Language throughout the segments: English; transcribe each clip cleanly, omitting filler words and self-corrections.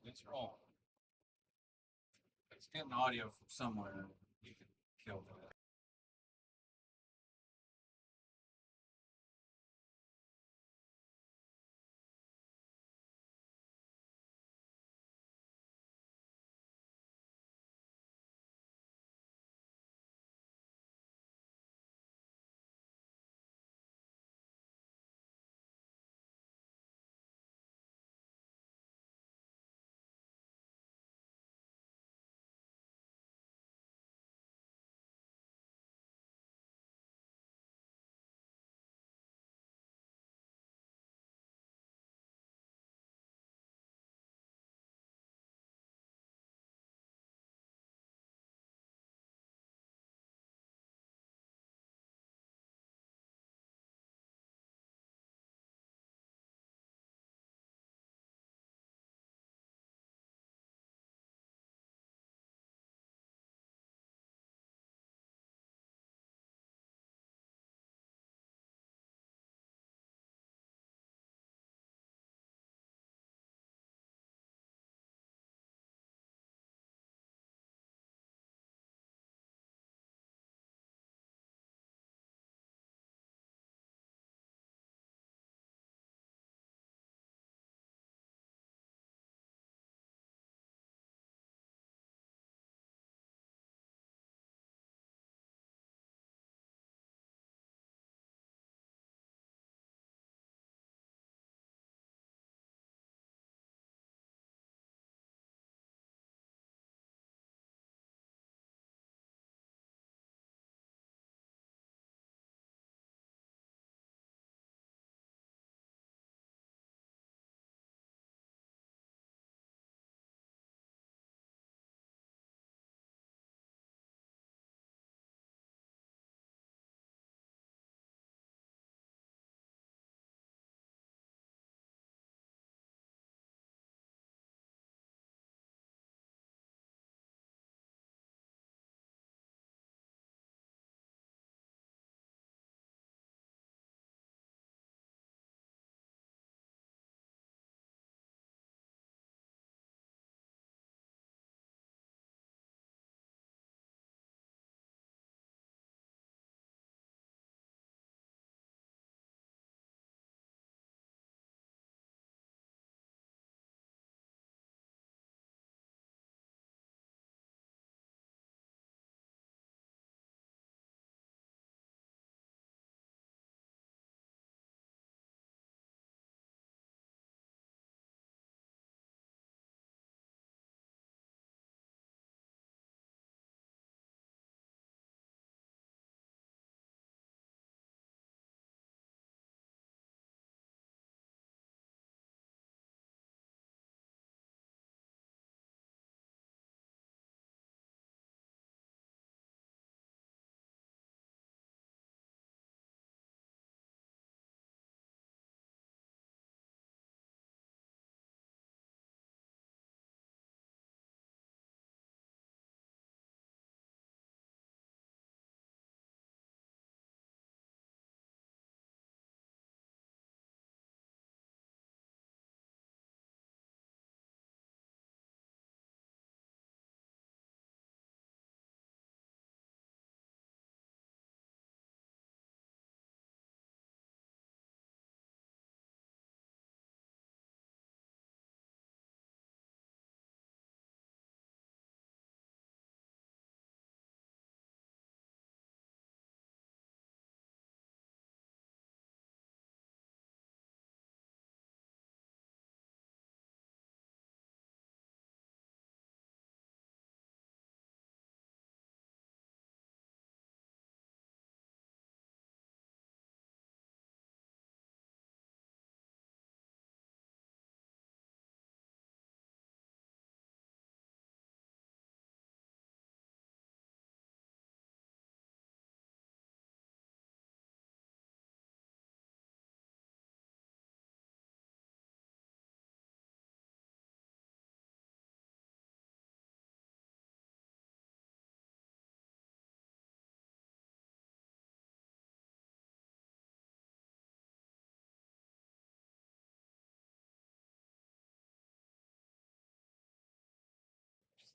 It's wrong. It's getting audio from somewhere. You can kill that.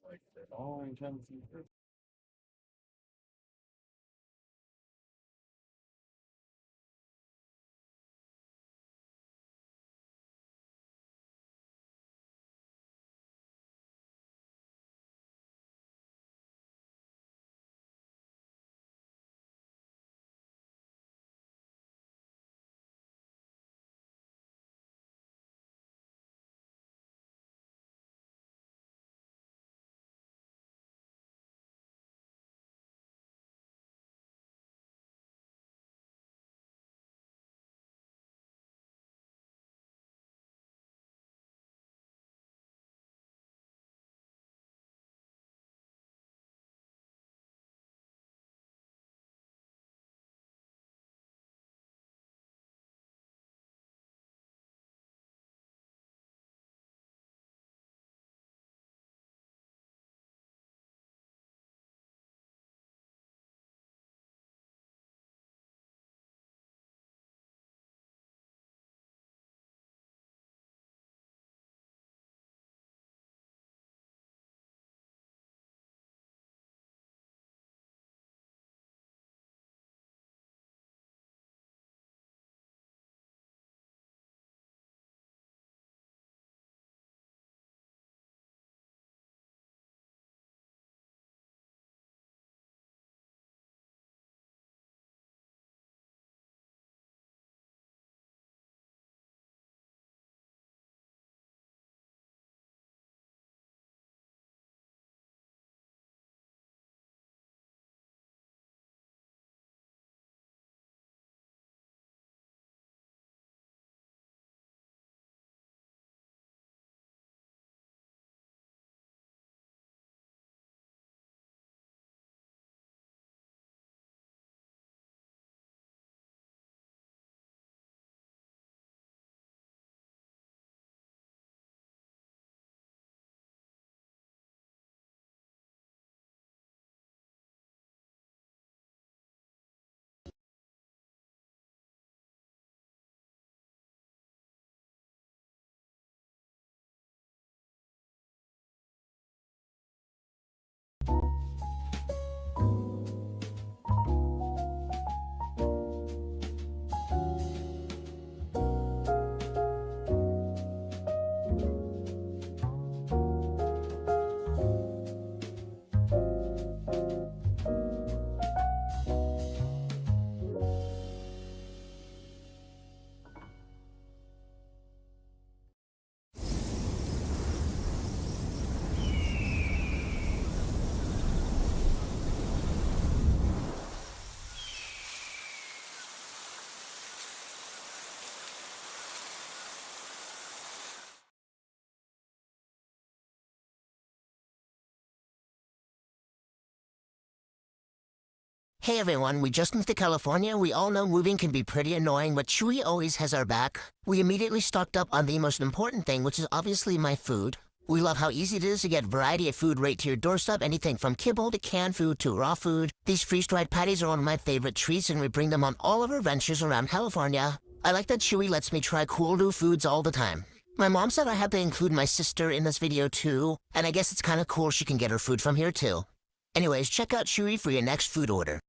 like for all intents and purposes. Hey everyone, we just moved to California. We all know moving can be pretty annoying, but Chewy always has our back. We immediately stocked up on the most important thing, which is obviously my food. We love how easy it is to get variety of food right to your doorstep, anything from kibble to canned food to raw food. These freeze-dried patties are one of my favorite treats, and we bring them on all of our ventures around California. I like that Chewy lets me try cool new foods all the time. My mom said I had to include my sister in this video too, and I guess it's kind of cool she can get her food from here too. Anyways, check out Chewy for your next food order.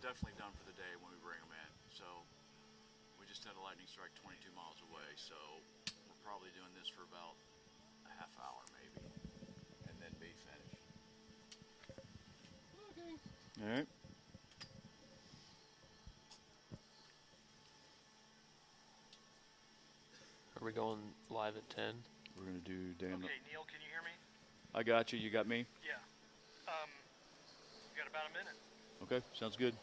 definitely done for the day when we bring them in. So we just had a lightning strike 22 miles away, so we're probably doing this for about a half hour maybe, and then be finished. Okay. All right. Are we going live at 10? We're gonna do Dan. Okay, Neal, can you hear me? I got you. You got me. Yeah. You got about a minute. Okay, sounds good.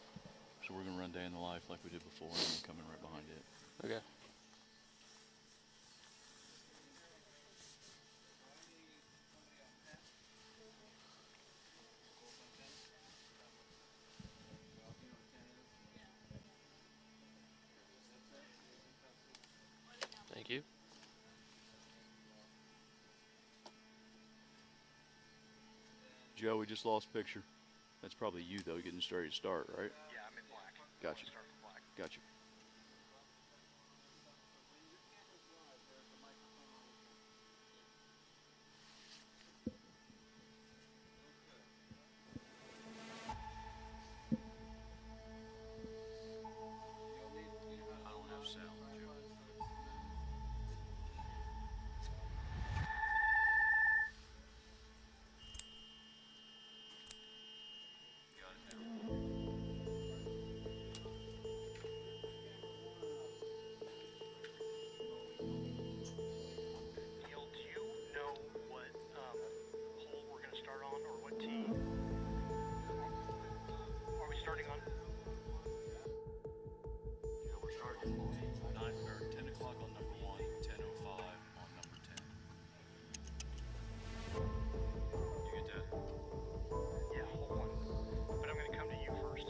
So we're gonna run day in the life like we did before, and then come in right behind it. Okay. Thank you. Joe, we just lost picture. That's probably you though, getting ready to start, right? Yeah, I'm in black. Gotcha. Start with black. Gotcha. I don't have sound, Joe. Got it now. Neal, do you know what hole we're going to start on, or what tee? Are we starting on? Yeah, we're starting at 10 o'clock on number 1, 10:05 on number 10. You get that? Yeah, hole 1. But I'm going to come to you first.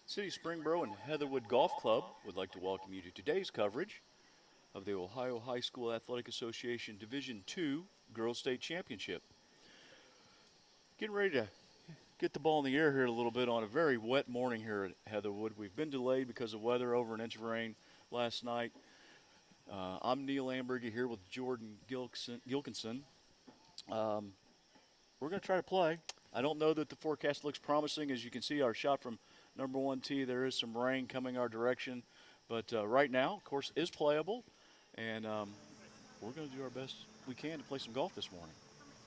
City Springboro and Heatherwoode Golf Club would like to welcome you to today's coverage of the Ohio High School Athletic Association Division II Girls State Championship. Getting ready to get the ball in the air here a little bit on a very wet morning here at Heatherwoode. We've been delayed because of weather, over an inch of rain last night. I'm Neal Amburgy here with Jordan Gilkison. We're going to try to play. I don't know that the forecast looks promising. As you can see, our shot from number 1 tee, there is some rain coming our direction. But right now, of course, is playable. And we're going to do our best we can to play some golf this morning.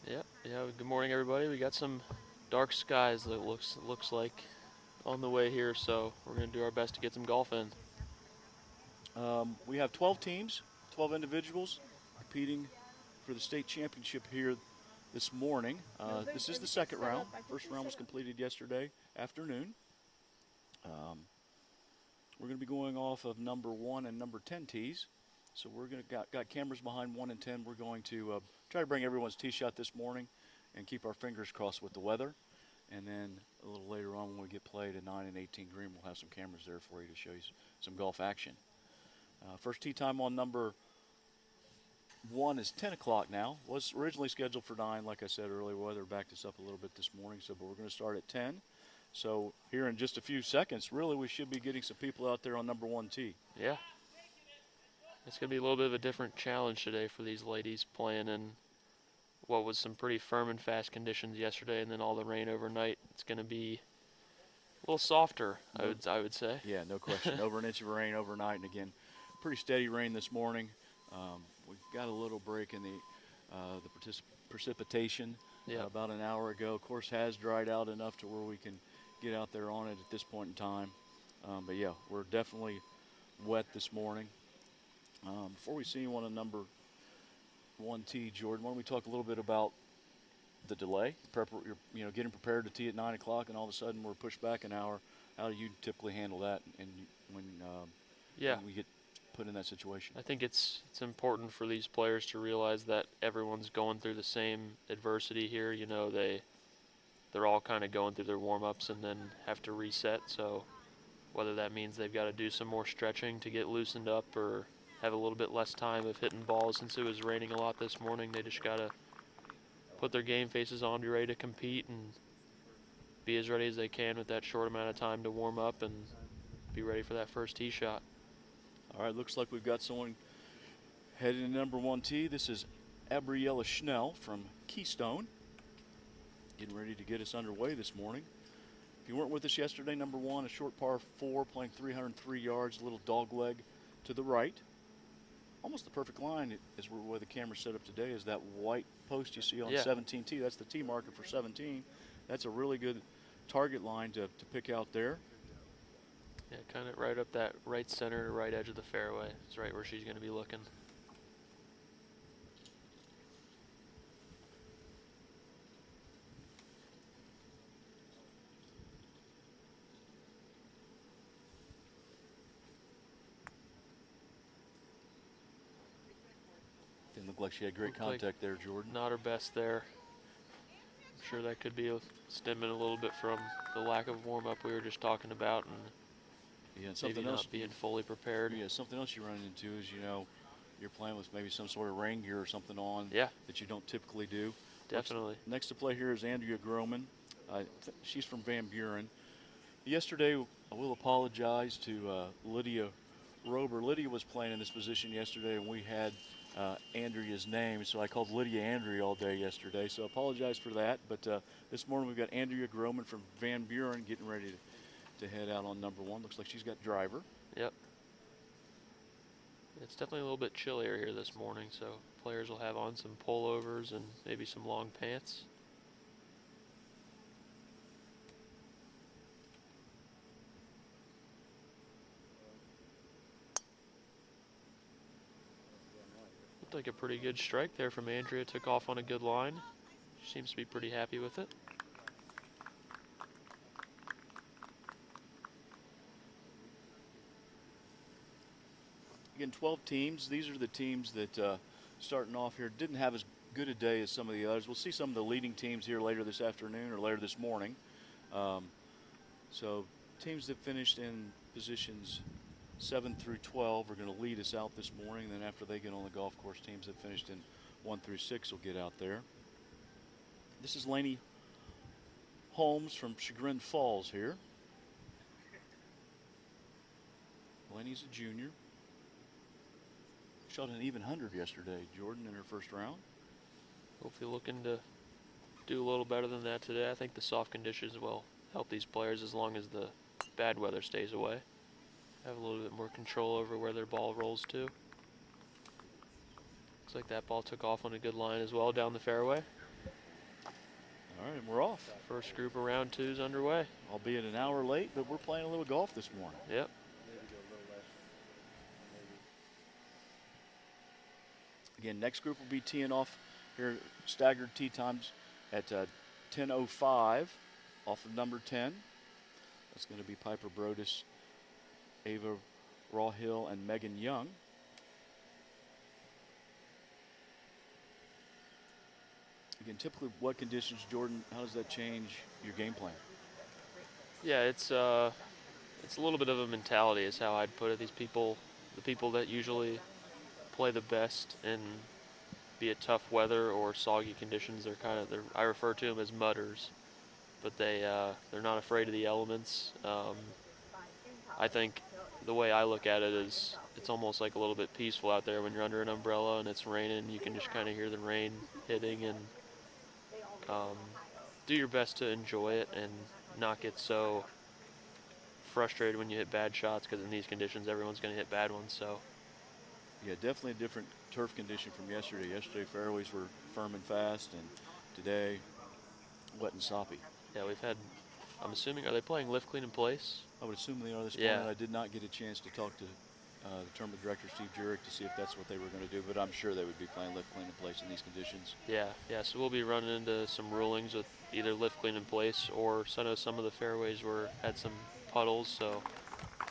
Yeah. Good morning, everybody. We got some dark skies that looks like on the way here, so we're going to do our best to get some golf in. We have 12 teams, 12 individuals competing for the state championship here this morning. This is the second round. First round was completed yesterday afternoon. We're going to be going off of number 1 and number 10 tees. So we're going to got cameras behind 1 and 10. We're going to try to bring everyone's tee shot this morning and keep our fingers crossed with the weather. And then a little later on when we get played at 9 and 18 green, we'll have some cameras there for you to show you some golf action. First tee time on number 1 is 10 o'clock now. Was originally scheduled for 9, like I said earlier. Weather backed us up a little bit this morning, but we're going to start at 10. So here in just a few seconds, really, we should be getting some people out there on number 1 tee. Yeah. It's going to be a little bit of a different challenge today for these ladies playing in what was some pretty firm and fast conditions yesterday, and then all the rain overnight. It's going to be a little softer, I would say. Yeah, no question. Over an inch of rain overnight, and again, pretty steady rain this morning. We've got a little break in the precipitation about an hour ago. Course has dried out enough to where we can get out there on it at this point in time. But yeah, we're definitely wet this morning. Before we see you on a number 1 tee, Jordan, why don't we talk a little bit about the delay? You're getting prepared to tee at 9 o'clock, and all of a sudden we're pushed back an hour. How do you typically handle that? And when we get put in that situation? I think it's important for these players to realize that everyone's going through the same adversity here. You know, they're all kind of going through their warm-ups and then have to reset. So whether that means they've got to do some more stretching to get loosened up or have a little bit less time of hitting balls since it was raining a lot this morning, they just got to put their game faces on, be ready to compete, and be as ready as they can with that short amount of time to warm up and be ready for that first tee shot. All right, looks like we've got someone heading to number 1 tee. This is Abriella Schnell from Keystone, getting ready to get us underway this morning. If you weren't with us yesterday, number 1, a short par 4, playing 303 yards, a little dog leg to the right. Almost the perfect line is where the camera's set up today is that white post you see on 17 tee. That's the tee marker for 17. That's a really good target line to pick out there. Yeah, kind of right up that right center, right edge of the fairway. It's right where she's going to be looking. Didn't look like she had great contact there, Jordan. Not her best there. I'm sure that could be stemming a little bit from the lack of warm-up we were just talking about, and something maybe else not being fully prepared. Yeah, something else you run into is, you're playing with maybe some sort of rain gear or something on that you don't typically do. Definitely. Next to play here is Andrea Groman. She's from Van Buren. Yesterday, I will apologize to Lydia Rober. Lydia was playing in this position yesterday, and we had Andrea's name, so I called Lydia Andrea all day yesterday, so I apologize for that. But this morning we've got Andrea Groman from Van Buren getting ready to head out on number 1. Looks like she's got driver. Yep. It's definitely a little bit chillier here this morning, so players will have on some pullovers and maybe some long pants. Looked like a pretty good strike there from Andrea. Took off on a good line. She seems to be pretty happy with it. Again, 12 teams. These are the teams that starting off here didn't have as good a day as some of the others. We'll see some of the leading teams here later this afternoon or later this morning. So teams that finished in positions 7 through 12 are going to lead us out this morning. Then after they get on the golf course, teams that finished in 1 through 6 will get out there. This is Lainey Holmes from Chagrin Falls here. Lainey's a junior. Shot an even 100 yesterday, Jordan, in her first round. Hopefully looking to do a little better than that today. I think the soft conditions will help these players as long as the bad weather stays away. Have a little bit more control over where their ball rolls to. Looks like that ball took off on a good line as well down the fairway. All right, we're off. First group of round 2 is underway. Albeit an hour late, but we're playing a little golf this morning. Yep. Again, next group will be teeing off here, staggered tee times at 10:05 off of number 10. That's going to be Piper Brodus, Ava Rawhill, and Megan Young. Again, typically what conditions, Jordan, how does that change your game plan? Yeah, it's a little bit of a mentality is how I'd put it. These people, the people that usually play the best in be it tough weather or soggy conditions, I refer to them as mudders, but they're not afraid of the elements. I think the way I look at it is it's almost like a little bit peaceful out there when you're under an umbrella and it's raining. You can just kind of hear the rain hitting and do your best to enjoy it and not get so frustrated when you hit bad shots, because in these conditions everyone's going to hit bad ones. So yeah, definitely a different turf condition from yesterday. Yesterday fairways were firm and fast, and today wet and soppy. yeah, I'm assuming, are they playing lift, clean, in place? I would assume they are this Yeah. morning. I did not get a chance to talk to the tournament director, Steve Jurek, to see if that's what they were going to do, but I'm sure they would be playing lift, clean, in place in these conditions. Yeah, so we'll be running into some rulings with either lift, clean, in place, or I know some of the fairways had some puddles, so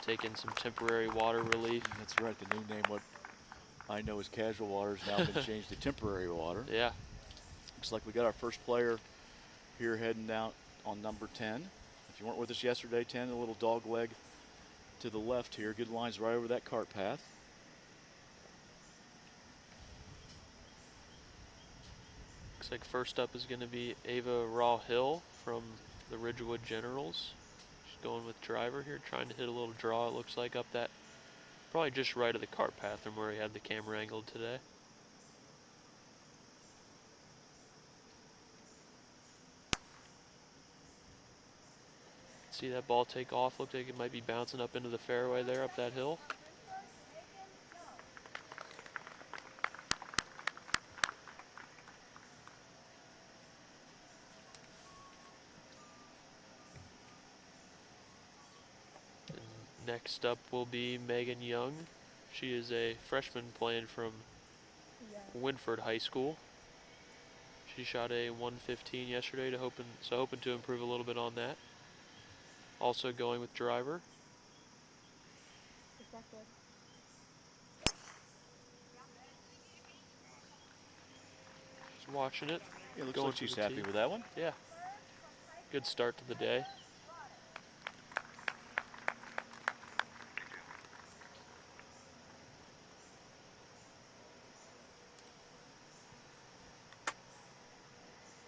taking some temporary water relief. That's right. The new name, what I know as casual water, has now been changed to temporary water. Yeah. Looks like we got our first player here heading out on number 10. If you weren't with us yesterday, 10, a little dog leg to the left here. Good lines right over that cart path. Looks like first up is going to be Ava Rawhill from the Ridgewood Generals. She's going with driver here, trying to hit a little draw, it looks like, up that, probably just right of the cart path from where he had the camera angled today. See that ball take off. Looks like it might be bouncing up into the fairway there, up that hill. And next up will be Megan Young. She is a freshman playing from Winford High School. She shot a 115 yesterday, hoping to improve a little bit on that. Also going with driver. Is that good? Just watching it. Yeah, looks Going like for she's the happy tee. with that one. Yeah. Good start to the day.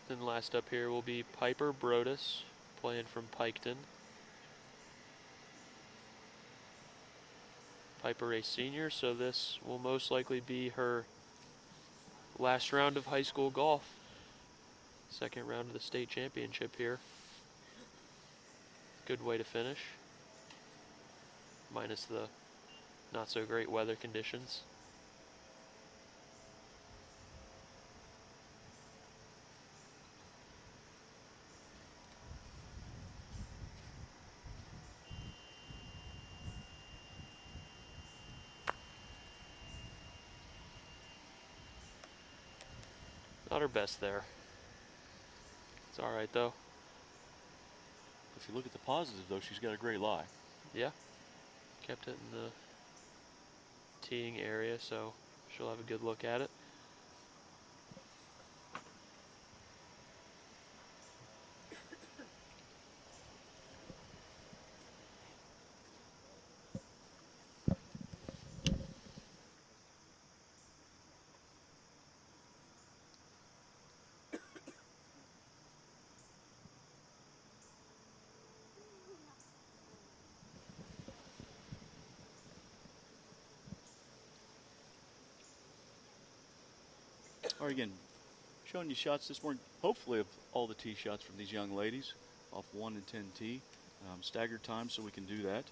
Then last up here will be Piper Brodus, playing from Piketon. Piper a senior, so this will most likely be her last round of high school golf. Second round of the state championship here. Good way to finish. Minus the not so great weather conditions. Not her best there. It's all right though. If you look at the positive, though, she's got a great lie. Yeah. Kept it in the teeing area, so she'll have a good look at it. All right, again, showing you shots this morning, hopefully of all the tee shots from these young ladies off 1 and 10 tee. Staggered time so we can do that.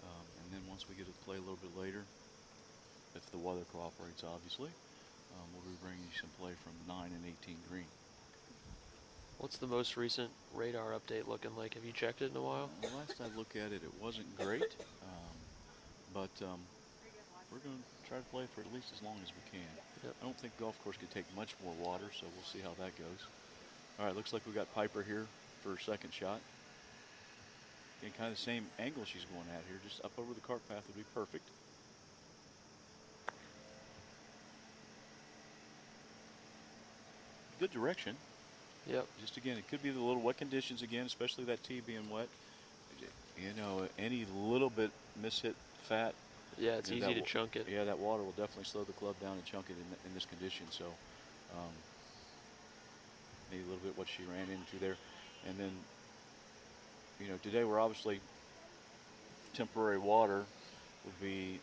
And then once we get to play a little bit later, if the weather cooperates, obviously, we'll be bringing you some play from 9 and 18 green. What's the most recent radar update looking like? Have you checked it in a while? The last I looked at it, it wasn't great, but we're going to try to play for at least as long as we can. Yep. I don't think golf course can take much more water, so we'll see how that goes. All right, looks like we got Piper here for her second shot. Again, kind of the same angle she's going at here, just up over the cart path would be perfect. Good direction. Yep. Just again, it could be the little wet conditions again, especially that tee being wet. You know, any little bit mishit fat. Yeah, it's you know, easy to chunk it. Yeah, that water will definitely slow the club down and chunk it in this condition. So maybe a little bit what she ran into there. And then, you know, today we're obviously temporary water would be,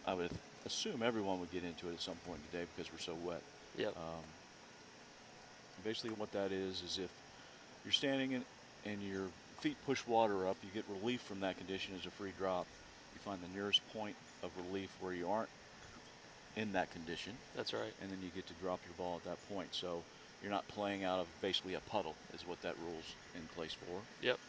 I would assume everyone would get into it at some point today because we're so wet. Yep. Basically what that is if you're standing and your feet push water up, you get relief from that condition as a free drop. You find the nearest point of relief where you aren't in that condition. That's right. And then you get to drop your ball at that point. So you're not playing out of basically a puddle is what that rule's in place for. Yep.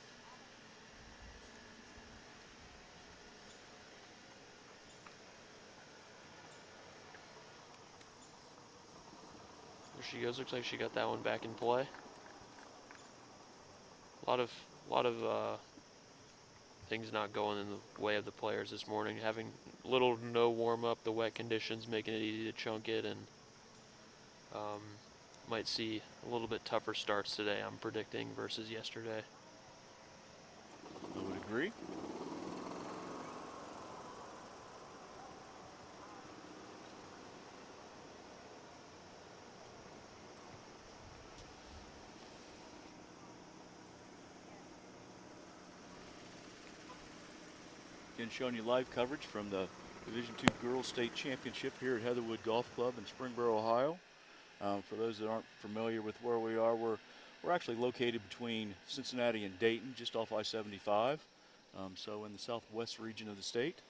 There she goes. Looks like she got that one back in play. A lot of things not going in the way of the players this morning. Having little to no warm up, the wet conditions making it easy to chunk it, and might see a little bit tougher starts today, I'm predicting, versus yesterday. I would agree. Again, showing you live coverage from the Division II Girls State Championship here at Heatherwoode Golf Club in Springboro, Ohio. For those that aren't familiar with where we are, we're actually located between Cincinnati and Dayton, just off I-75. So in the southwest region of the state.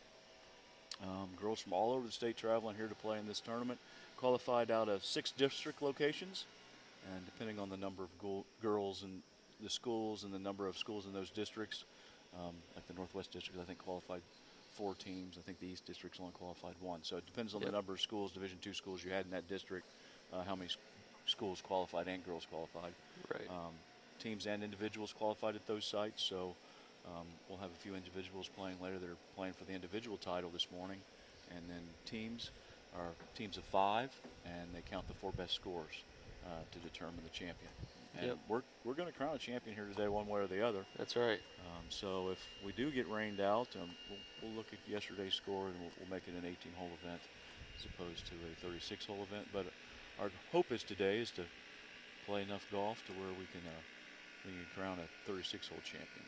Girls from all over the state traveling here to play in this tournament. Qualified out of 6 district locations, and depending on the number of girls and the schools and the number of schools in those districts, like the Northwest District, I think qualified 4 teams. I think the East District's only qualified 1. So it depends on the number of schools, Division II schools you had in that district, how many schools qualified and girls qualified. Right. Teams and individuals qualified at those sites. So we'll have a few individuals playing later that are playing for the individual title this morning. And then teams are teams of 5, and they count the 4 best scores to determine the champion. And we're going to crown a champion here today one way or the other. That's right. So if we do get rained out, we'll look at yesterday's score and we'll make it an 18-hole event as opposed to a 36-hole event. But our hope is today is to play enough golf to where we can crown a 36-hole champion.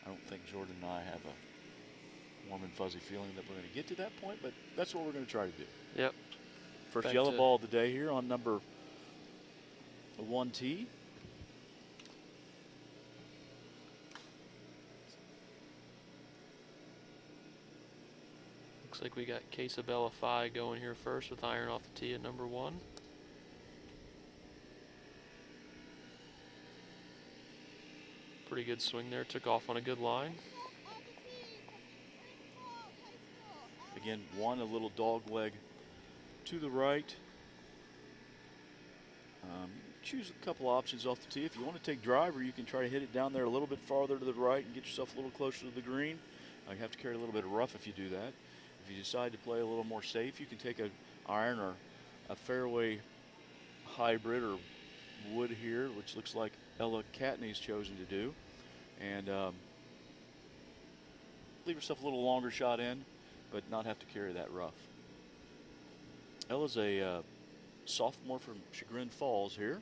I don't think Jordan and I have a warm and fuzzy feeling that we're going to get to that point, but that's what we're going to try to do. Yep. First yellow ball of the day here on number 1 tee. Looks like we got Casabella Phi going here first with iron off the tee at number 1. Pretty good swing there. Took off on a good line. Again, a little dog leg to the right. Choose a couple options off the tee. If you want to take driver, you can try to hit it down there a little bit farther to the right and get yourself a little closer to the green. You have to carry a little bit of rough if you do that. If you decide to play a little more safe, you can take an iron or a fairway hybrid or wood here, which looks like Ella Catney's chosen to do, and leave yourself a little longer shot in, but not have to carry that rough. Ella's a sophomore from Chagrin Falls here.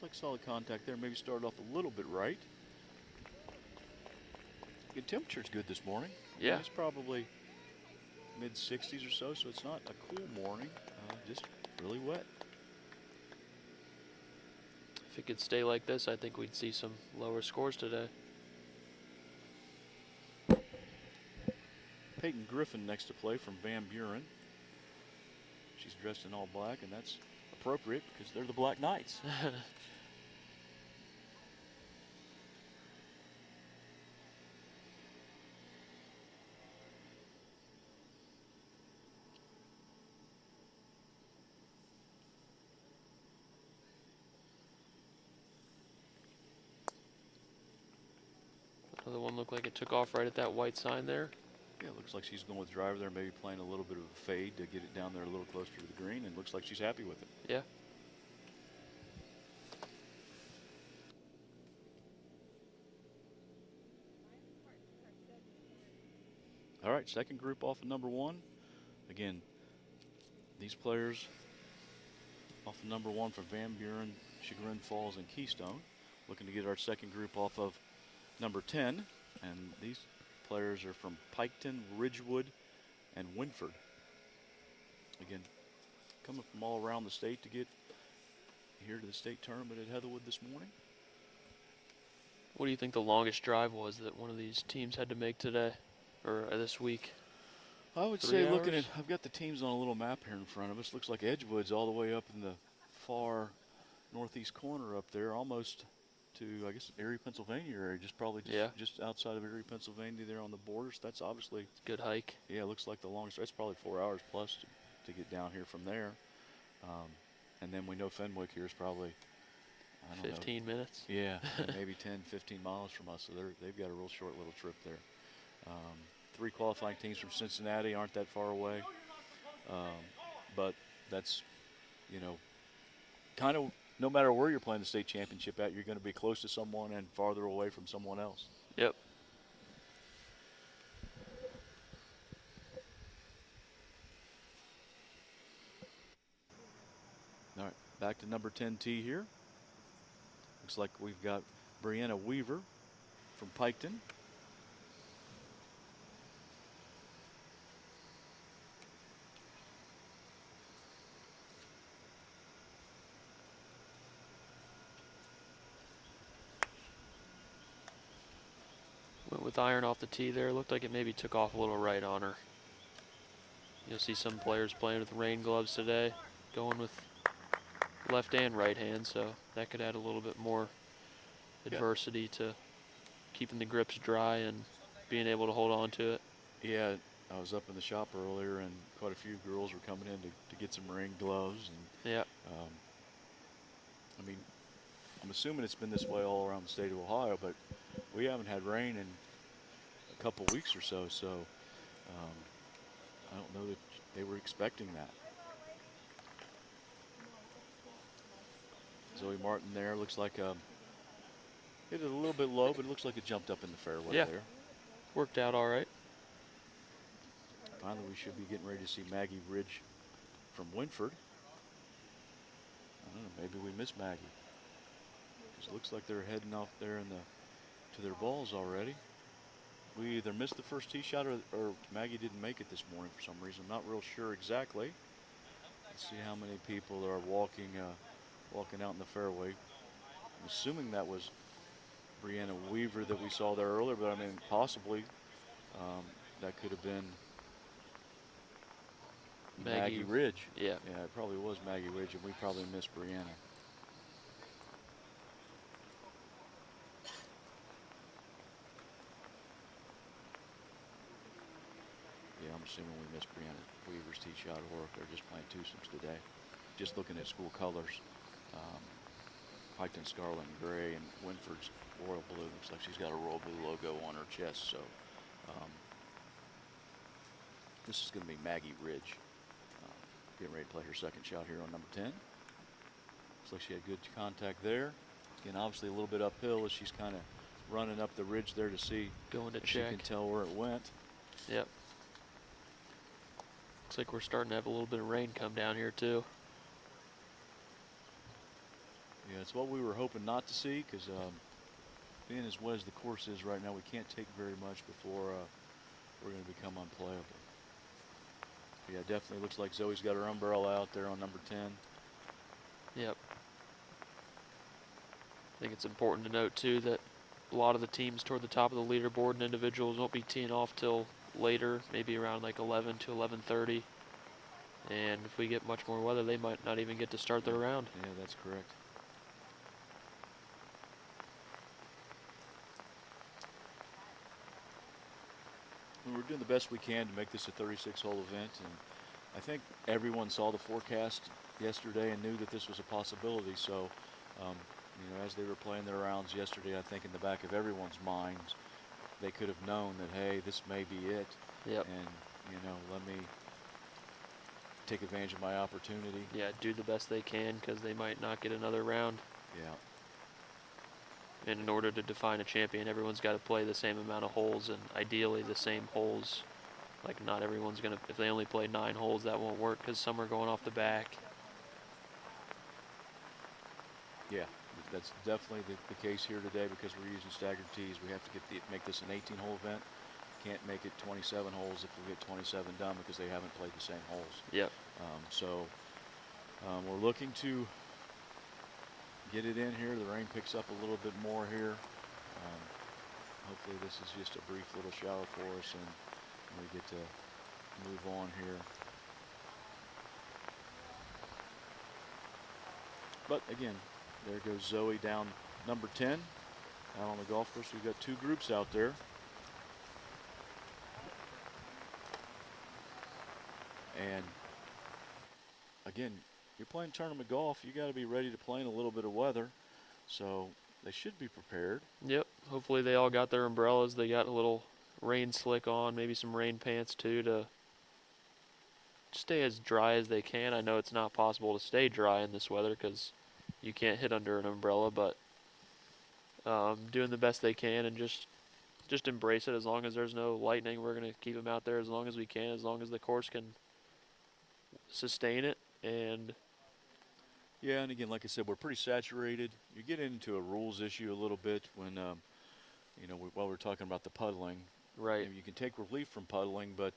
Like solid contact there. Maybe start off a little bit right. Good temperature's good this morning. Yeah. It's probably mid-60s or so, so it's not a cool morning. Just really wet. If it could stay like this, I think we'd see some lower scores today. Peyton Griffin next to play from Van Buren. She's dressed in all black, and that's appropriate because they're the Black Knights. one looked like it took off right at that white sign there. Yeah, it looks like she's going with driver there, maybe playing a little bit of a fade to get it down there a little closer to the green, and looks like she's happy with it. Yeah. All right, second group off of number 1. Again, these players off of number 1 from Van Buren, Chagrin Falls, and Keystone. Looking to get our second group off of number 10. And these players are from Piketon, Ridgewood, and Winford. Again, coming from all around the state to get here to the state tournament at Heatherwoode this morning. What do you think the longest drive was that one of these teams had to make today or this week? I would 3 say, looking hours? at, I've got the teams on a little map here in front of us. Looks like Edgewood's all the way up in the far northeast corner up there, almost to, I guess, Erie, Pennsylvania area, just outside of Erie, Pennsylvania there on the borders. That's obviously, Good hike. yeah, it looks like the longest. That's probably 4 hours plus to get down here from there. And then we know Fenwick here is probably, I don't know. 15 minutes. Yeah, maybe 10, 15 miles from us. So they've got a real short little trip there. 3 qualifying teams from Cincinnati aren't that far away. But that's, you know, kind of no matter where you're playing the state championship at, you're going to be close to someone and farther away from someone else. Yep. All right, back to number 10 tee here. Looks like we've got Brianna Weaver from Piketon. Went with iron off the tee there. Looked like it maybe took off a little right on her. You'll see some players playing with rain gloves today, going with left and right hand, so that could add a little bit more adversity to keeping the grips dry and being able to hold on to it. Yeah, I was up in the shop earlier, and quite a few girls were coming in to get some rain gloves. And Yeah. I mean, I'm assuming it's been this way all around the state of Ohio, but we haven't had rain in a couple weeks or so. So I don't know that they were expecting that. Zoe Martin there looks like hit it a little bit low, but it looks like it jumped up in the fairway there. Worked out all right. Finally, we should be getting ready to see Maggie Ridge from Winford. I don't know, maybe we missed Maggie. Because it looks like they're heading off there to their balls already. We either missed the first tee shot or Maggie didn't make it this morning for some reason. I'm not real sure exactly. Let's see how many people are walking out in the fairway. I'm assuming that was Brianna Weaver that we saw there earlier, but I mean, possibly that could have been Maggie Ridge. Yeah. Yeah, it probably was Maggie Ridge, and we probably missed Brianna. Yeah, I'm assuming we missed Brianna Weaver's tee shot, or they're just playing twosomes today. Just looking at school colors, Piketon Scarlet and Gray, and Winford's Royal Blue. Looks like she's got a Royal Blue logo on her chest, so this is going to be Maggie Ridge. Getting ready to play her second shot here on number 10. Looks like she had good contact there. Again, obviously a little bit uphill as she's kind of running up the ridge there to see. Going to if check. she can tell where it went. Yep. Looks like we're starting to have a little bit of rain come down here too. Yeah, it's what we were hoping not to see, because being as wet as the course is right now, we can't take very much before we're going to become unplayable. Yeah, definitely looks like Zoe's got her umbrella out there on number 10. Yep. I think it's important to note too that a lot of the teams toward the top of the leaderboard and individuals won't be teeing off till later, maybe around like 11 to 11:30. And if we get much more weather, they might not even get to start their round. Yeah, that's correct. We're doing the best we can to make this a 36-hole event, and I think everyone saw the forecast yesterday and knew that this was a possibility. So, you know, as they were playing their rounds yesterday, I think in the back of everyone's minds, they could have known that, hey, this may be it. Yep. And, you know, let me take advantage of my opportunity. Yeah, do the best they can because they might not get another round. Yeah. And in order to define a champion, everyone's got to play the same amount of holes and ideally the same holes. Like, not everyone's going to, if they only play 9 holes, that won't work because some are going off the back. Yeah, that's definitely the case here today because we're using staggered tees. We have to make this an 18-hole event. Can't make it 27 holes if we get 27 done because they haven't played the same holes. Yep. We're looking to get it in here. The rain picks up a little bit more here. Hopefully this is just a brief little shower for us and we get to move on here. But again, there goes Zoe down number 10. Out on the golf course, we've got 2 groups out there. And again, you're playing tournament golf, you got to be ready to play in a little bit of weather. So they should be prepared. Yep. Hopefully they all got their umbrellas. They got a little rain slick on, maybe some rain pants too to stay as dry as they can. I know it's not possible to stay dry in this weather because you can't hit under an umbrella, but doing the best they can and just embrace it. As long as there's no lightning, we're going to keep them out there as long as we can, as long as the course can sustain it. And yeah, and again, like I said, we're pretty saturated. You get into a rules issue a little bit when, you know, while we're talking about the puddling. right. You can take relief from puddling, but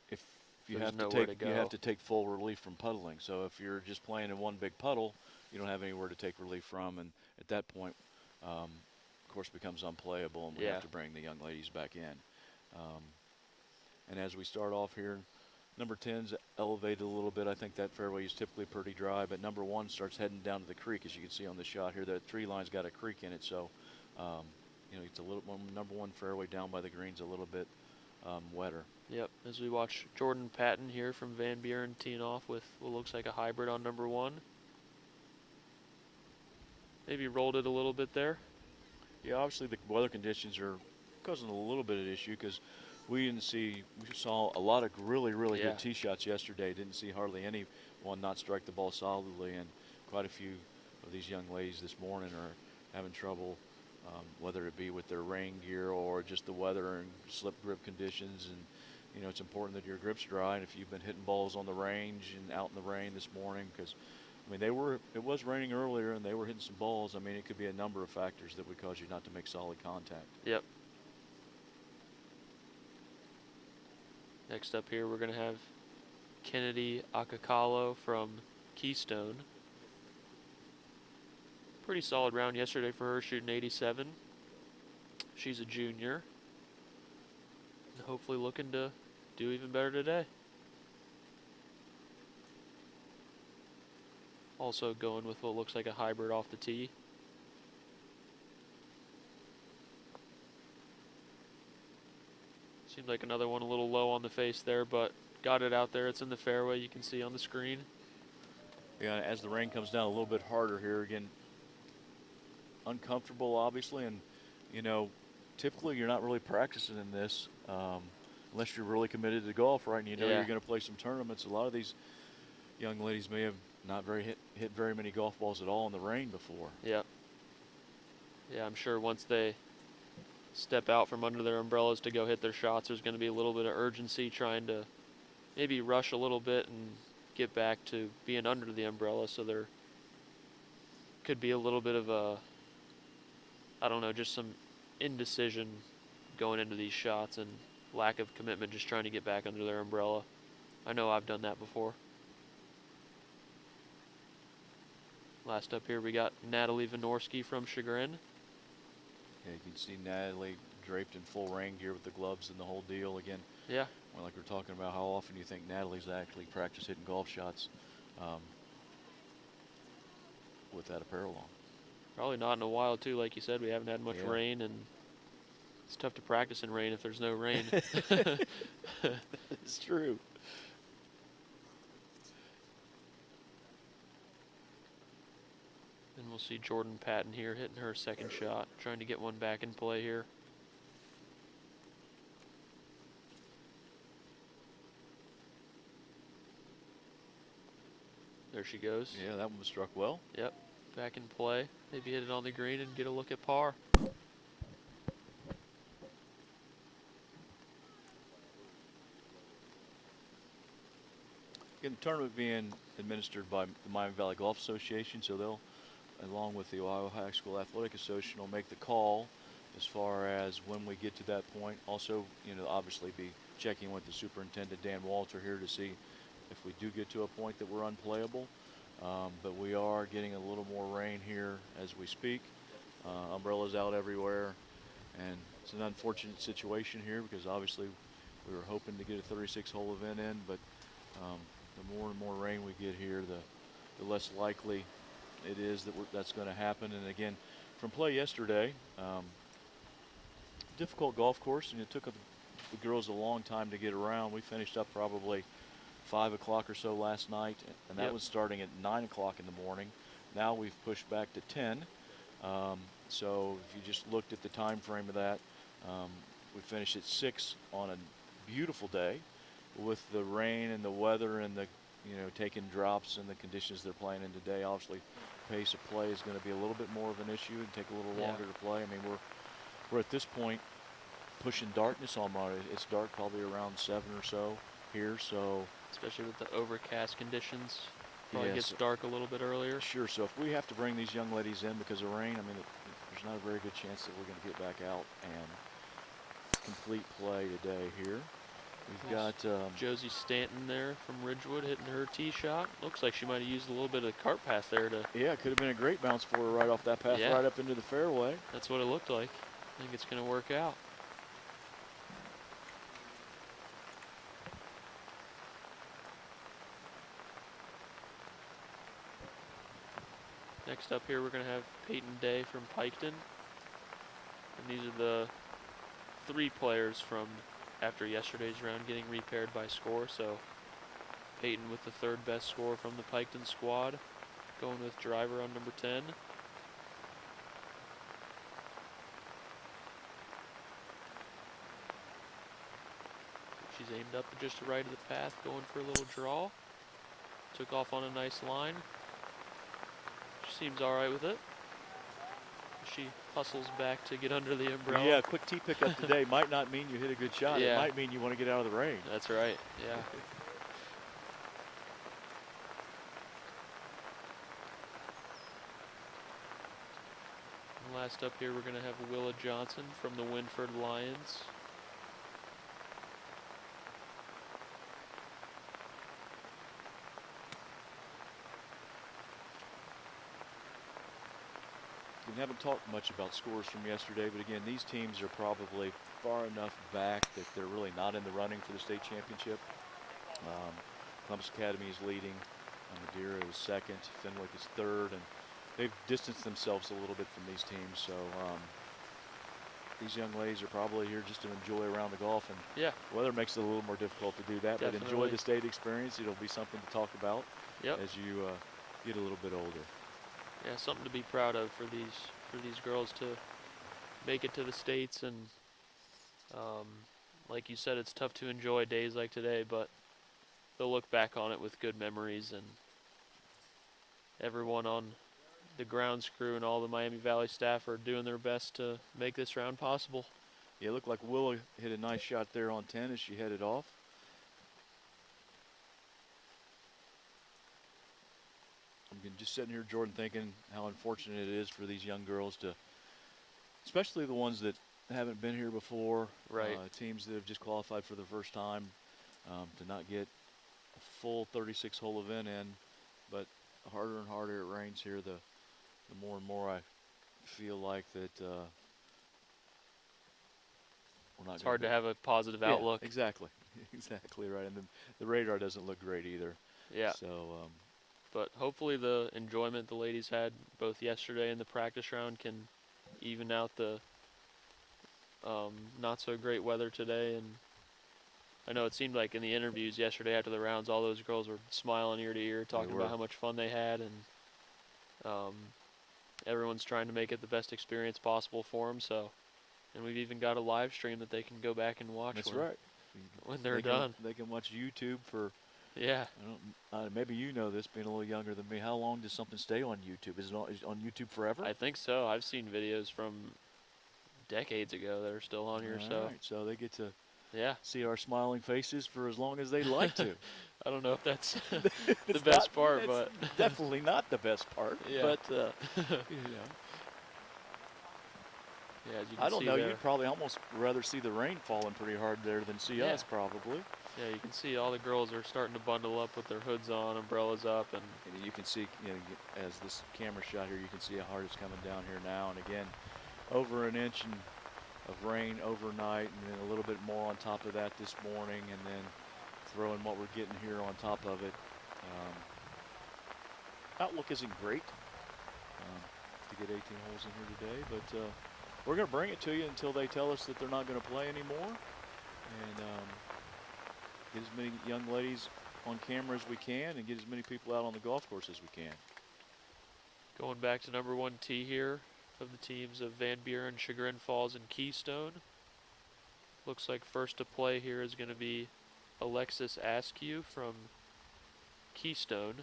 if you There's have to nowhere take, to you go. have to take full relief from puddling. So if you're just playing in one big puddle, you don't have anywhere to take relief from, and at that point, course becomes unplayable, and we Yeah. have to bring the young ladies back in. And as we start off here, number 10's elevated a little bit. I think that fairway is typically pretty dry, but number 1 starts heading down to the creek, as you can see on the shot here. That tree line's got a creek in it, so you know, it's a little number 1 fairway down by the greens a little bit wetter. Yep, as we watch Jordan Patton here from Van Buren teeing off with what looks like a hybrid on number 1. Maybe rolled it a little bit there. Yeah, obviously the weather conditions are causing a little bit of issue because we saw a lot of really Yeah. good tee shots yesterday. Didn't see hardly anyone not strike the ball solidly, and quite a few of these young ladies this morning are having trouble, whether it be with their rain gear or just the weather and slip grip conditions. And you know, it's important that your grip's dry. And if you've been hitting balls on the range and out in the rain this morning, because I mean, it was raining earlier and they were hitting some balls. I mean, it could be a number of factors that would cause you not to make solid contact. Yep. Next up here, we're going to have Kennedy Akakalo from Keystone. Pretty solid round yesterday for her, shooting 87. She's a junior. And hopefully looking to do even better today. Also going with what looks like a hybrid off the tee. Seemed like another one a little low on the face there, but got it out there. It's in the fairway, you can see on the screen. Yeah, as the rain comes down a little bit harder here, again, uncomfortable obviously, and you know, typically you're not really practicing in this unless you're really committed to golf, right? And you know Yeah. you're going to play some tournaments. A lot of these young ladies may have not hit very many golf balls at all in the rain before. Yep. Yeah, I'm sure once they step out from under their umbrellas to go hit their shots, there's going to be a little bit of urgency trying to maybe rush a little bit and get back to being under the umbrella. So there could be a little bit of a, I don't know, just some indecision going into these shots and lack of commitment just trying to get back under their umbrella. I know I've done that before. Last up here we got Natalie Vinorski from Chagrin. Yeah, you can see Natalie draped in full rain gear with the gloves and the whole deal. Again, Yeah. well, like we're talking about, how often do you think Natalie's actually practiced hitting golf shots with that apparel on? Probably not in a while too, like you said. We haven't had much Yeah. rain, and it's tough to practice in rain if there's no rain. It's true. And we'll see Jordan Patton here hitting her second shot, trying to get one back in play here. There she goes. Yeah, that one was struck well. Yep, back in play. Maybe hit it on the green and get a look at par. Again, the tournament being administered by the Miami Valley Golf Association, so they'll, along with the Ohio High School Athletic Association, will make the call as far as when we get to that point. Also, you know, obviously be checking with the superintendent, Dan Walter, here to see if we do get to a point that we're unplayable. But we are getting a little more rain here as we speak. Umbrellas out everywhere, and it's an unfortunate situation here because obviously we were hoping to get a 36-hole event in, but the more and more rain we get here, the less likely it is that that's going to happen. And again, from play yesterday, difficult golf course, and it took the girls a long time to get around. We finished up probably 5 o'clock or so last night, and that was starting at 9 o'clock in the morning. Now we've pushed back to 10. So if you just looked at the time frame of that, we finished at 6 on a beautiful day. With the rain and the weather and the, you know, taking drops and the conditions they're playing in today, obviously pace of play is going to be a little bit more of an issue and take a little longer to play. I mean, we're at this point pushing darkness on Monterey. It's dark probably around 7 or so here, so especially with the overcast conditions, probably yes, gets dark a little bit earlier. Sure. So if we have to bring these young ladies in because of rain, I mean, there's not a very good chance that we're going to get back out and complete play today here. We've got Josie Stanton there from Ridgewood hitting her tee shot. Looks like she might have used a little bit of the cart path there to. Yeah, it could have been a great bounce for her right off that path, right up into the fairway. That's what it looked like. I think it's going to work out. Next up here, we're going to have Peyton Day from Piketon. And these are the 3 players from after yesterday's round getting repaired by score. So Peyton with the 3rd best score from the Piketon squad, going with driver on number 10. She's aimed up just to right of the path, going for a little draw. Took off on a nice line. She seems all right with it. She hustles back to get under the umbrella. Yeah, quick tee pickup today might not mean you hit a good shot. It might mean you want to get out of the rain. That's right, yeah. And last up here, we're going to have Willa Johnson from the Winford Lions. We haven't talked much about scores from yesterday, but again, these teams are probably far enough back that they're really not in the running for the state championship. Columbus Academy is leading, Madeira is 2nd, Fenwick is 3rd, and they've distanced themselves a little bit from these teams. So these young ladies are probably here just to enjoy around the golf, and weather makes it a little more difficult to do that. But enjoy the state experience. It'll be something to talk about as you get a little bit older. Yeah, something to be proud of for these girls to make it to the States. And like you said, it's tough to enjoy days like today, but they'll look back on it with good memories. And everyone on the grounds crew and all the Miami Valley staff are doing their best to make this round possible. Yeah, it looked like Willa hit a nice shot there on 10 as she headed off. I'm just sitting here, Jordan, thinking how unfortunate it is for these young girls to, especially the ones that haven't been here before, teams that have just qualified for the first time, to not get a full 36-hole event in. But the harder and harder it rains here, the more and more I feel like that we're not. It's hard to have a positive outlook. Exactly, exactly right. And the radar doesn't look great either. Yeah. So. But hopefully the enjoyment the ladies had both yesterday and the practice round can even out the not so great weather today. And I know it seemed like in the interviews yesterday after the rounds, all those girls were smiling ear to ear, talking about how much fun they had, and everyone's trying to make it the best experience possible for them. So, and we've even got a live stream that they can go back and watch. That's when they're done. They can watch YouTube for Yeah. I don't, maybe you know this, being a little younger than me. How long does something stay on YouTube? Is it on YouTube forever? I think so. I've seen videos from decades ago that are still on here. All right, so they get to yeah. see our smiling faces for as long as they'd like to. I don't know if that's the It's best not- part, it's but definitely not the best part. Yeah. But you know, yeah, as you can I don't see know. there. You'd probably almost rather see the rain falling pretty hard there than see Yeah. us, probably. Yeah, you can see all the girls are starting to bundle up with their hoods on, umbrellas up, and And you can see, as this camera shot here, you can see how hard it's coming down here now. And again, over an inch of rain overnight, and then a little bit more on top of that this morning, and then throwing what we're getting here on top of it. Outlook isn't great to get 18 holes in here today, but we're going to bring it to you until they tell us that they're not going to play anymore, and get as many young ladies on camera as we can, and get as many people out on the golf course as we can. going back to number 1 tee here of the teams of Van Buren, Chagrin Falls, and Keystone. Looks like first to play here is going to be Alexis Askew from Keystone.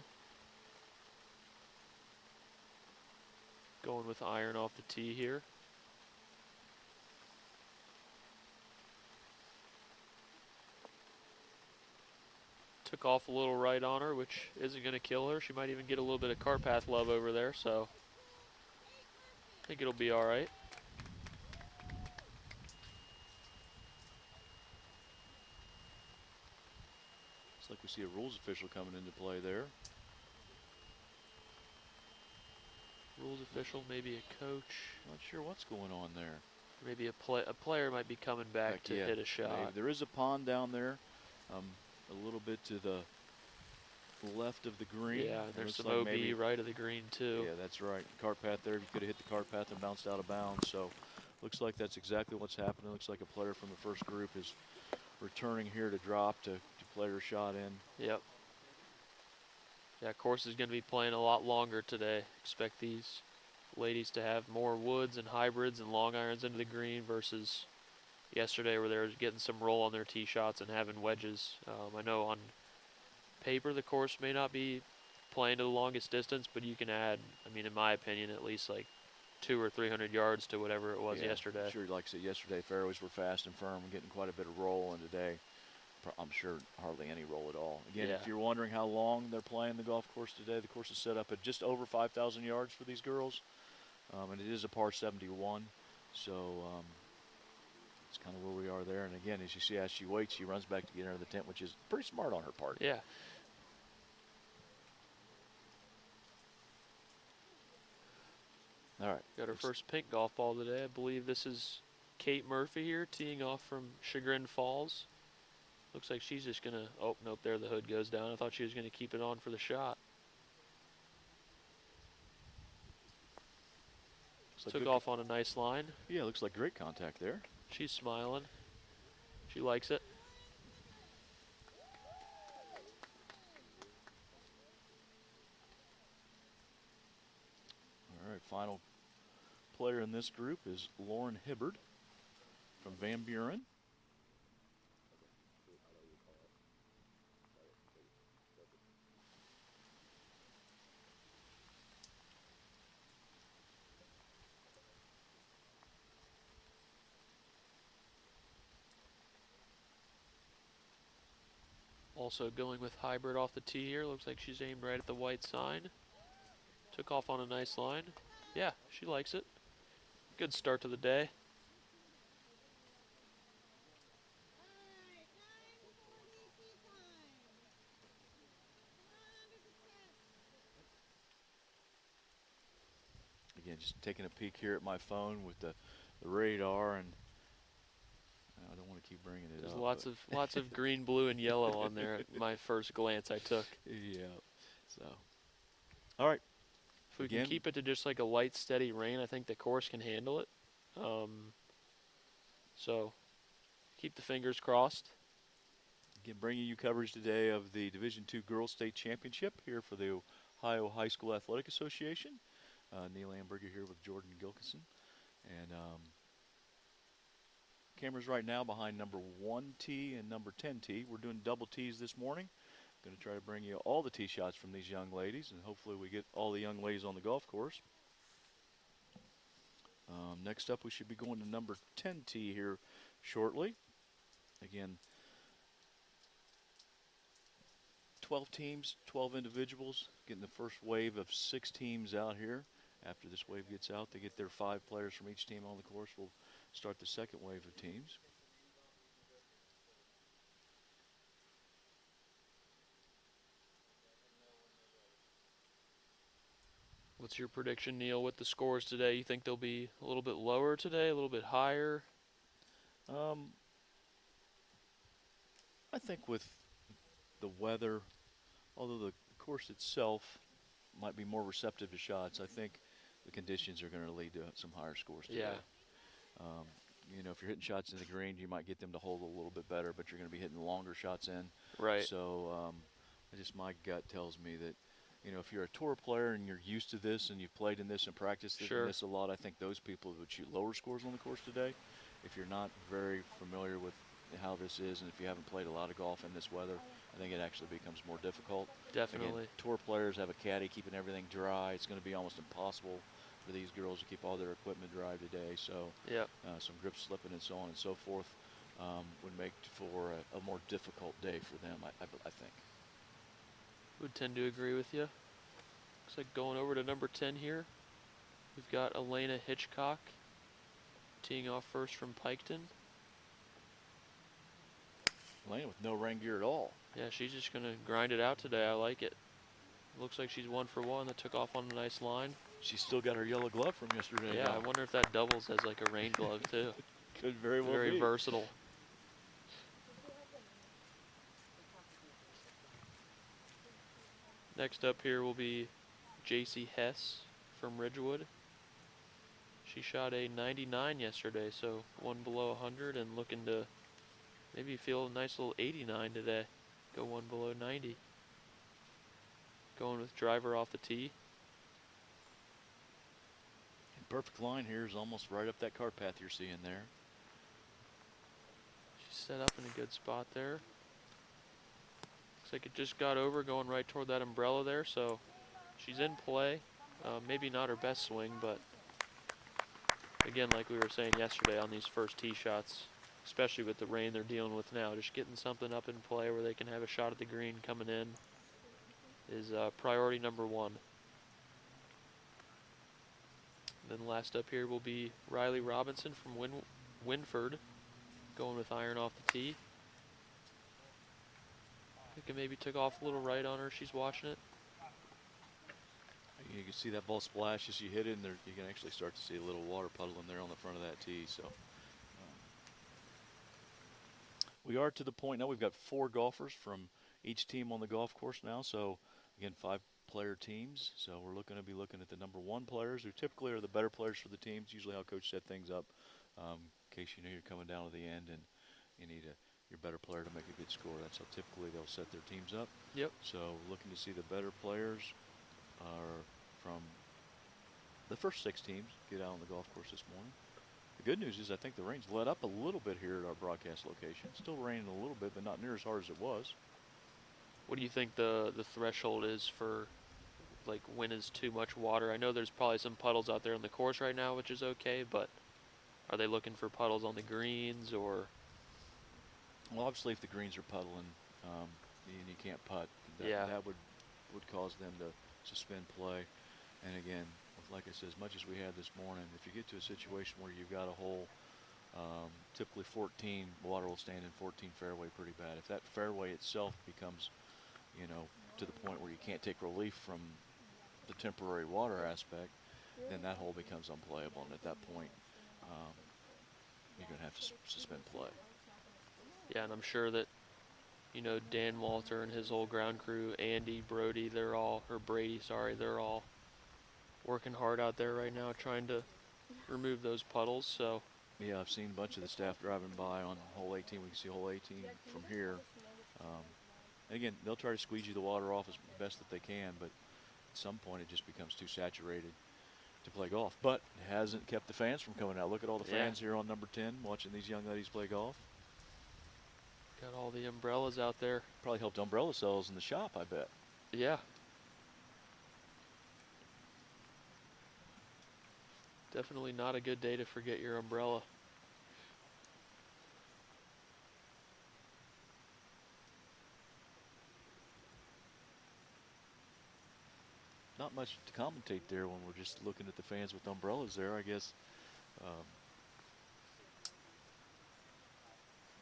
Going with iron off the tee here. Took off a little right on her, which isn't going to kill her. She might even get a little bit of cart path love over there, so I think it'll be all right. Looks like we see a rules official coming into play there. Rules official, maybe a coach. Not sure what's going on there. Maybe a player might be coming back to yeah, hit a shot. maybe. There is a pond down there, a little bit to the left of the green. Yeah, It there's looks some like OB maybe- right of the green too. Yeah, that's right. Cart path there. You could have hit the cart path and bounced out of bounds. So looks like that's exactly what's happening. Looks like a player from the first group is returning here to drop to play her shot in. Yep. Yeah, course is going to be playing a lot longer today. Expect these ladies to have more woods and hybrids and long irons into the green versus yesterday where they were getting some roll on their tee shots and having wedges. I know on paper the course may not be playing to the longest distance, but you can add, I mean, in my opinion, at least like 200 or 300 yards to whatever it was Yeah, yesterday. Sure, like I said, yesterday fairways were fast and firm and getting quite a bit of roll, and today I'm sure hardly any roll at all. Again, Yeah. if you're wondering how long they're playing the golf course today, the course is set up at just over 5,000 yards for these girls, and it is a par 71, so it's kind of where we are there. And again, as you see, as she waits, she runs back to get into the tent, which is pretty smart on her part. Yeah. All right. Got her first pink golf ball today. I believe this is Kate Murphy here, teeing off from Chagrin Falls. Looks like she's just going to, oh, nope, there the hood goes down. I thought she was going to keep it on for the shot. Looks like Took good- off on a nice line. Yeah, looks like great contact there. She's smiling. She likes it. All right, final player in this group is Lauren Hibbard from Van Buren. Also going with hybrid off the tee here. Looks like she's aimed right at the white sign. Took off on a nice line. Yeah, she likes it. Good start to the day. Again, just taking a peek here at my phone with the radar, and I don't want to keep bringing it There's up. lots of green, blue, and yellow on there at my first glance I took. Yeah. So, all right. If we Again- can keep it to just like a light, steady rain, I think the course can handle it. So keep the fingers crossed. Again, bringing you coverage today of the Division II Girls State Championship here for the Ohio High School Athletic Association. Neal Amburgy here with Jordan Gilkison. And cameras right now behind number 1 tee and number 10 tee. We're doing double tees this morning. Going to try to bring you all the tee shots from these young ladies, and hopefully we get all the young ladies on the golf course. Next up, we should be going to number 10 tee here shortly. Again, 12 teams, 12 individuals, getting the first wave of 6 teams out here. After this wave gets out, they get their 5 players from each team on the course. We'll start the second wave of teams. What's your prediction, Neal, with the scores today? You think they'll be a little bit lower today, a little bit higher? I think with the weather, although the course itself might be more receptive to shots, I think the conditions are going to lead to some higher scores today. Yeah. You know, if you're hitting shots in the green, you might get them to hold a little bit better, but you're going to be hitting longer shots in. Right. So my gut tells me that, you know, if you're a tour player and you're used to this and you've played in this and practiced in this a lot, I think those people would shoot lower scores on the course today. If you're not very familiar with how this is, and if you haven't played a lot of golf in this weather, I think it actually becomes more difficult. Definitely. Again, tour players have a caddy keeping everything dry. It's going to be almost impossible for these girls to keep all their equipment dry today. So some grip slipping and so on and so forth would make for a more difficult day for them, I think. Would tend to agree with you. Looks like going over to number 10 here, we've got Elena Hitchcock teeing off first from Piketon. Elena with no rain gear at all. Yeah, she's just going to grind it out today. I like it. Looks like she's 1 for 1. That took off on a nice line. She's still got her yellow glove from yesterday. Yeah, I wonder if that doubles as like a rain glove too. Could very well be. Very versatile. Next up here will be JC Hess from Ridgewood. She shot a 99 yesterday, so 1 below 100, and looking to maybe feel a nice little 89 today. Go 1 below 90. Going with driver off the tee. And perfect line here is almost right up that cart path you're seeing there. She's set up in a good spot there. Looks like it just got over, going right toward that umbrella there, so she's in play. Maybe not her best swing, but again, like we were saying yesterday on these first tee shots, especially with the rain they're dealing with now, just getting something up in play where they can have a shot at the green coming in is priority number 1. Then last up here will be Riley Robinson from Winford, going with iron off the tee. I think it maybe took off a little right on her. She's watching it. You can see that ball splash as you hit it, and you can actually start to see a little water puddle in there on the front of that tee. So we are to the point now. We've got 4 golfers from each team on the golf course now. So again, 5-player teams. So we're looking at the number 1 players, who typically are the better players for the teams. Usually how coach set things up, in case you know you're coming down to the end and you need your better player to make a good score. That's how typically they'll set their teams up. Yep. So looking to see the better players are from the first 6 teams get out on the golf course this morning. The good news is I think the rain's let up a little bit here at our broadcast location. Still raining a little bit, but not near as hard as it was. What do you think the threshold is for, like, when is too much water? I know there's probably some puddles out there on the course right now, which is okay, but are they looking for puddles on the greens, or? Well, obviously if the greens are puddling and you can't putt, that would cause them to suspend play. And again, like I said, as much as we had this morning, if you get to a situation where you've got a hole, typically 14, water will stand in 14 fairway pretty bad. If that fairway itself becomes, you know, to the point where you can't take relief from the temporary water aspect, then that hole becomes unplayable. And at that point, you're going to have to suspend play. Yeah, and I'm sure that, you know, Dan Walter and his whole ground crew, Andy, Brody, they're all working hard out there right now trying to remove those puddles. So yeah, I've seen a bunch of the staff driving by on hole 18. We can see hole 18 from here. And again, they'll try to squeeze you the water off as best that they can, but at some point it just becomes too saturated to play golf. But it hasn't kept the fans from coming out. Look at all the fans here on number 10 watching these young ladies play golf. Got all the umbrellas out there. Probably helped umbrella sales in the shop, I bet. Yeah. Definitely not a good day to forget your umbrella. Not much to commentate there when we're just looking at the fans with umbrellas there, I guess.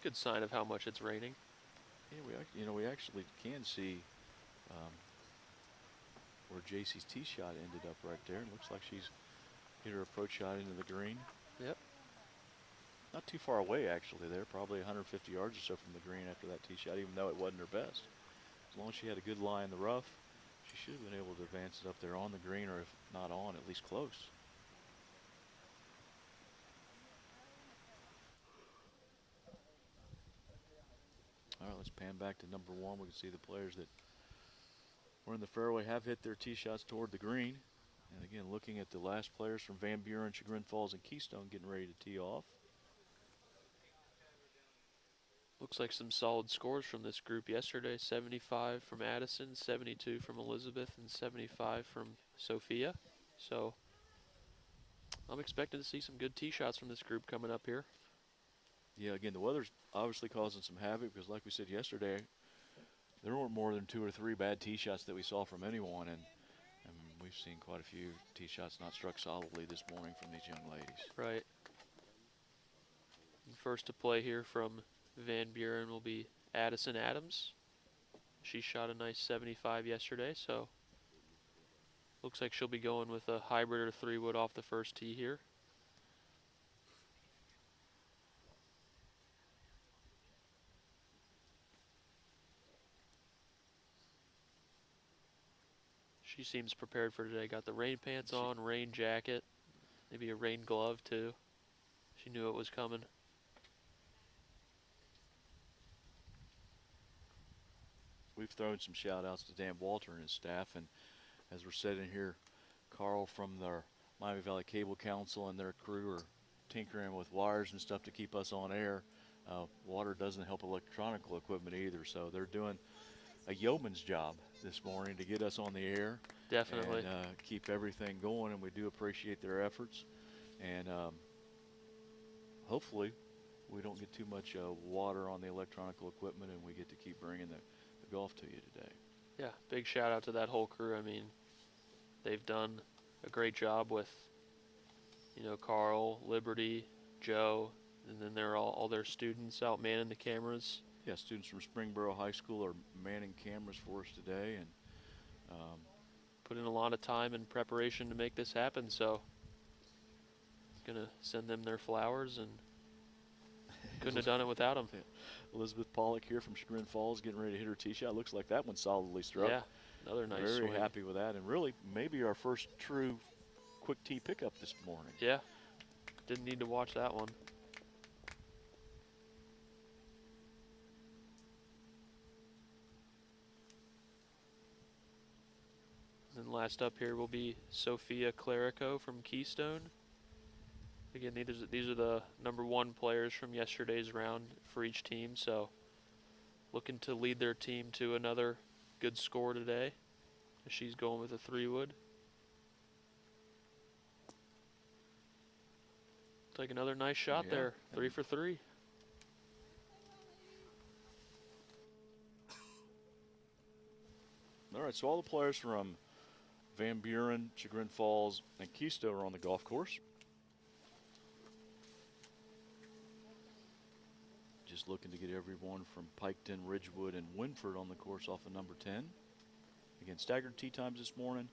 Good sign of how much it's raining. Yeah, we actually can see where JC's tee shot ended up right there. It looks like she's hit her approach shot into the green. Yep. Not too far away, actually, there. Probably 150 yards or so from the green after that tee shot, even though it wasn't her best. As long as she had a good lie in the rough, she should have been able to advance it up there on the green, or if not on, at least close. All right, let's pan back to number one. We can see the players that were in the fairway have hit their tee shots toward the green. And again, looking at the last players from Van Buren, Chagrin Falls, and Keystone getting ready to tee off. Looks like some solid scores from this group yesterday. 75 from Addison, 72 from Elizabeth, and 75 from Sophia. So I'm expecting to see some good tee shots from this group coming up here. Yeah, again, the weather's obviously causing some havoc because, like we said yesterday, there weren't more than 2 or 3 bad tee shots that we saw from anyone, and we've seen quite a few tee shots not struck solidly this morning from these young ladies. Right. And first to play here from Van Buren will be Addison Adams. She shot a nice 75 yesterday, so looks like she'll be going with a hybrid or 3-wood off the first tee here. She seems prepared for today. Got the rain pants on, rain jacket, maybe a rain glove too. She knew it was coming. We've thrown some shout outs to Dan Walter and his staff, and as we're sitting here, Carl from the Miami Valley Cable Council and their crew are tinkering with wires and stuff to keep us on air. Water doesn't help electronic equipment either, so they're doing a yeoman's job this morning to get us on the air. Definitely. And keep everything going, and we do appreciate their efforts. And hopefully we don't get too much water on the electronic equipment, and we get to keep bringing the golf to you today. Yeah, big shout out to that whole crew. I mean, they've done a great job with, Carl, Liberty, Joe, and then they're all their students out manning the cameras. Yeah, students from Springboro High School are manning cameras for us today, and put in a lot of time and preparation to make this happen, so gonna send them their flowers, and couldn't have done it without them. Elizabeth Pollock here from Chagrin Falls getting ready to hit her tee shot. Looks like that one solidly struck. Yeah, another nice Very swing. happy with that, and really maybe our first true quick tee pickup this morning. Yeah, didn't need to watch that one. And last up here will be Sophia Clerico from Keystone. Again, these are the number 1 players from yesterday's round for each team, so looking to lead their team to another good score today. She's going with a 3-wood. Take another nice shot there. 3 for 3. All right, so all the players from Van Buren, Chagrin Falls, and Keystone are on the golf course. Just looking to get everyone from Piketon, Ridgewood, and Winford on the course off of number 10. Again, staggered tee times this morning.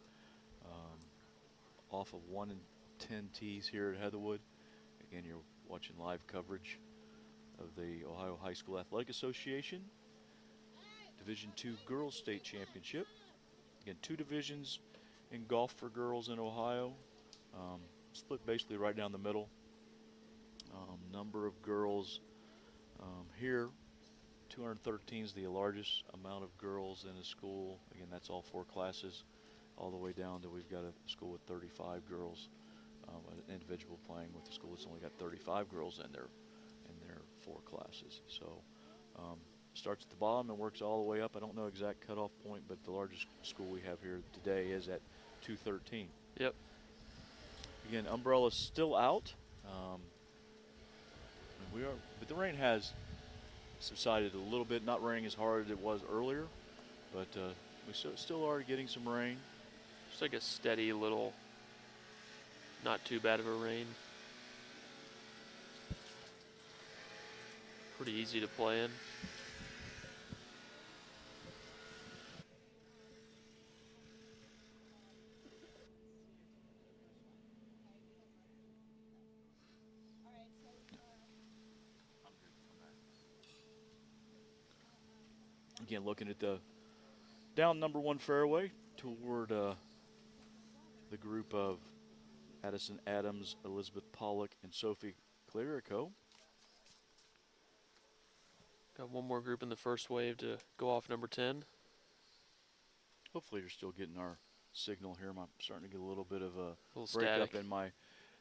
Off of 1 and 10 tees here at Heatherwood. Again, you're watching live coverage of the Ohio High School Athletic Association Division II Girls State Championship. Again, 2 divisions in golf for girls in Ohio. Split basically right down the middle. Number of girls here, 213 is the largest amount of girls in a school. Again, that's all 4 classes, all the way down to we've got a school with 35 girls. An individual playing with the school that's only got 35 girls in their 4 classes. So starts at the bottom and works all the way up. I don't know exact cutoff point, but the largest school we have here today is at 213. Yep. Again, umbrella's still out. But the rain has subsided a little bit. Not raining as hard as it was earlier, but we still are getting some rain. Just like a steady little, not too bad of a rain. Pretty easy to play in. Again, looking at the down number 1 fairway toward the group of Addison Adams, Elizabeth Pollock, and Sophie Clerico. Got one more group in the first wave to go off number 10. Hopefully you're still getting our signal here. I'm starting to get a little bit of a Little breakup static. in my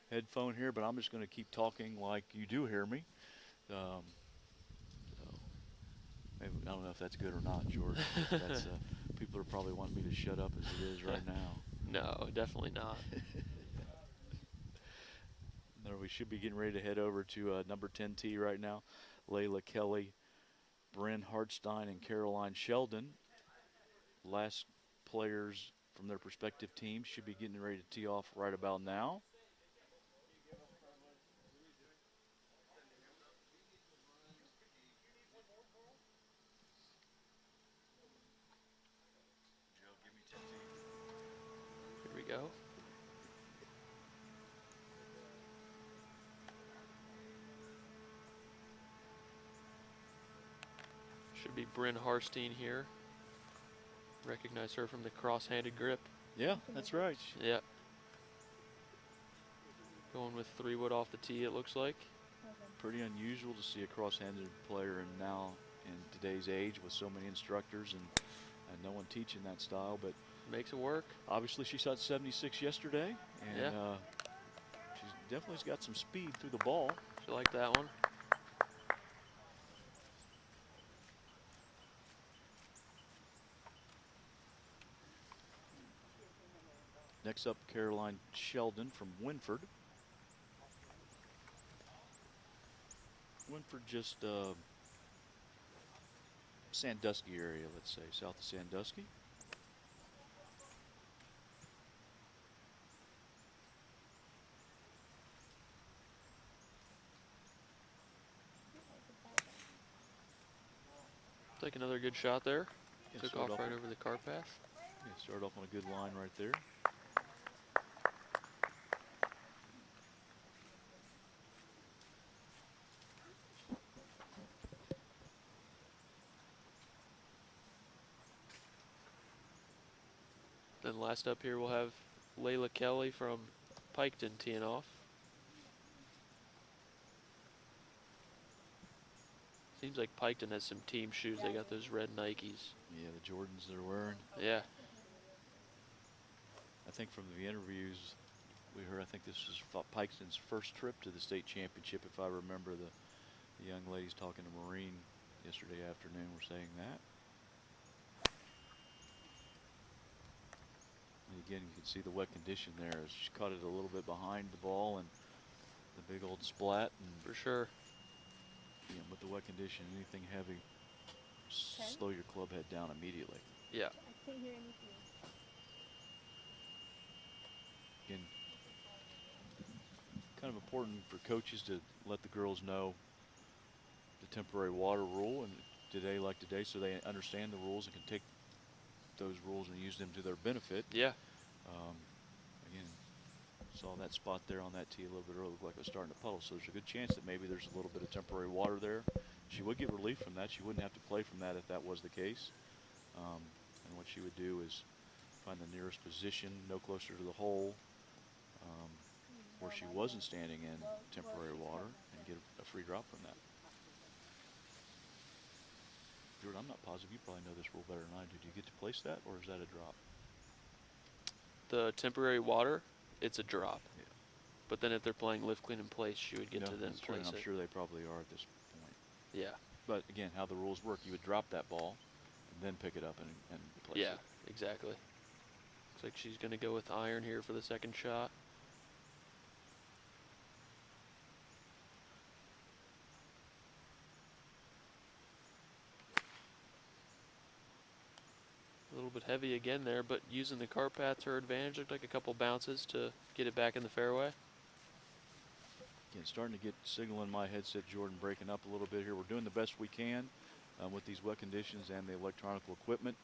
headphone here, but I'm just going to keep talking like you do hear me. So maybe, I don't know if that's good or not, George. That's, people are probably wanting me to shut up as it is right now. No, definitely not. There, we should be getting ready to head over to number 10 tee right now. Layla Kelly, Bryn Hartstein, and Caroline Sheldon. Last players from their respective teams should be getting ready to tee off right about now. Here we go. Should be Bryn Harstein here. Recognize her from the cross-handed grip. Yeah, that's right. Yep. Going with 3-wood off the tee, it looks like. Pretty unusual to see a cross-handed player now in today's age with so many instructors and no one teaching that style, but Makes it work. obviously she shot 76 yesterday, and Yeah. she's definitely got some speed through the ball. She like that one. Next up, Caroline Sheldon from Winford. Winford, just Sandusky area, let's say, south of Sandusky. Take another good shot there. Yeah, Took start off right on- over the cart path. Yeah, start off on a good line right there. Then last up here we'll have Layla Kelly from Piketon teeing off. Seems like Piketon has some team shoes. They got those red Nikes. Yeah, the Jordans they're wearing. Yeah. I think from the interviews we heard, I think this is Piketon's first trip to the state championship, if I remember the young ladies talking to Maureen yesterday afternoon were saying that. And again, you can see the wet condition there. She caught it a little bit behind the ball and the big old splat. And For sure. you know, with the wet condition, anything heavy, slow your club head down immediately. Yeah. I can't hear anything. Again, kind of important for coaches to let the girls know the temporary water rule and today like today, so they understand the rules and can take those rules and use them to their benefit. Yeah. Again, saw that spot there on that tee a little bit earlier, looked like it was starting to puddle, so there's a good chance that maybe there's a little bit of temporary water there. She would get relief from that. She wouldn't have to play from that if that was the case. And what she would do is find the nearest position, no closer to the hole, where she wasn't standing in temporary water, and get a free drop from that. Jordan, I'm not positive. You probably know this rule better than I do. Do you get to place that, or is that a drop? The temporary water, it's a drop. Yeah. But then if they're playing lift, clean, and place, she would get No, to then that's true, and place I'm it. sure they probably are at this point. Yeah. but again, how the rules work, you would drop that ball and then pick it up and place Yeah, it. exactly. Looks like she's going to go with iron here for the second shot. A little bit heavy again there, but using the cart path to her advantage. Looked like a couple bounces to get it back in the fairway. Again, starting to get signal in my headset, Jordan, breaking up a little bit here. We're doing the best we can with these wet conditions and the electronic equipment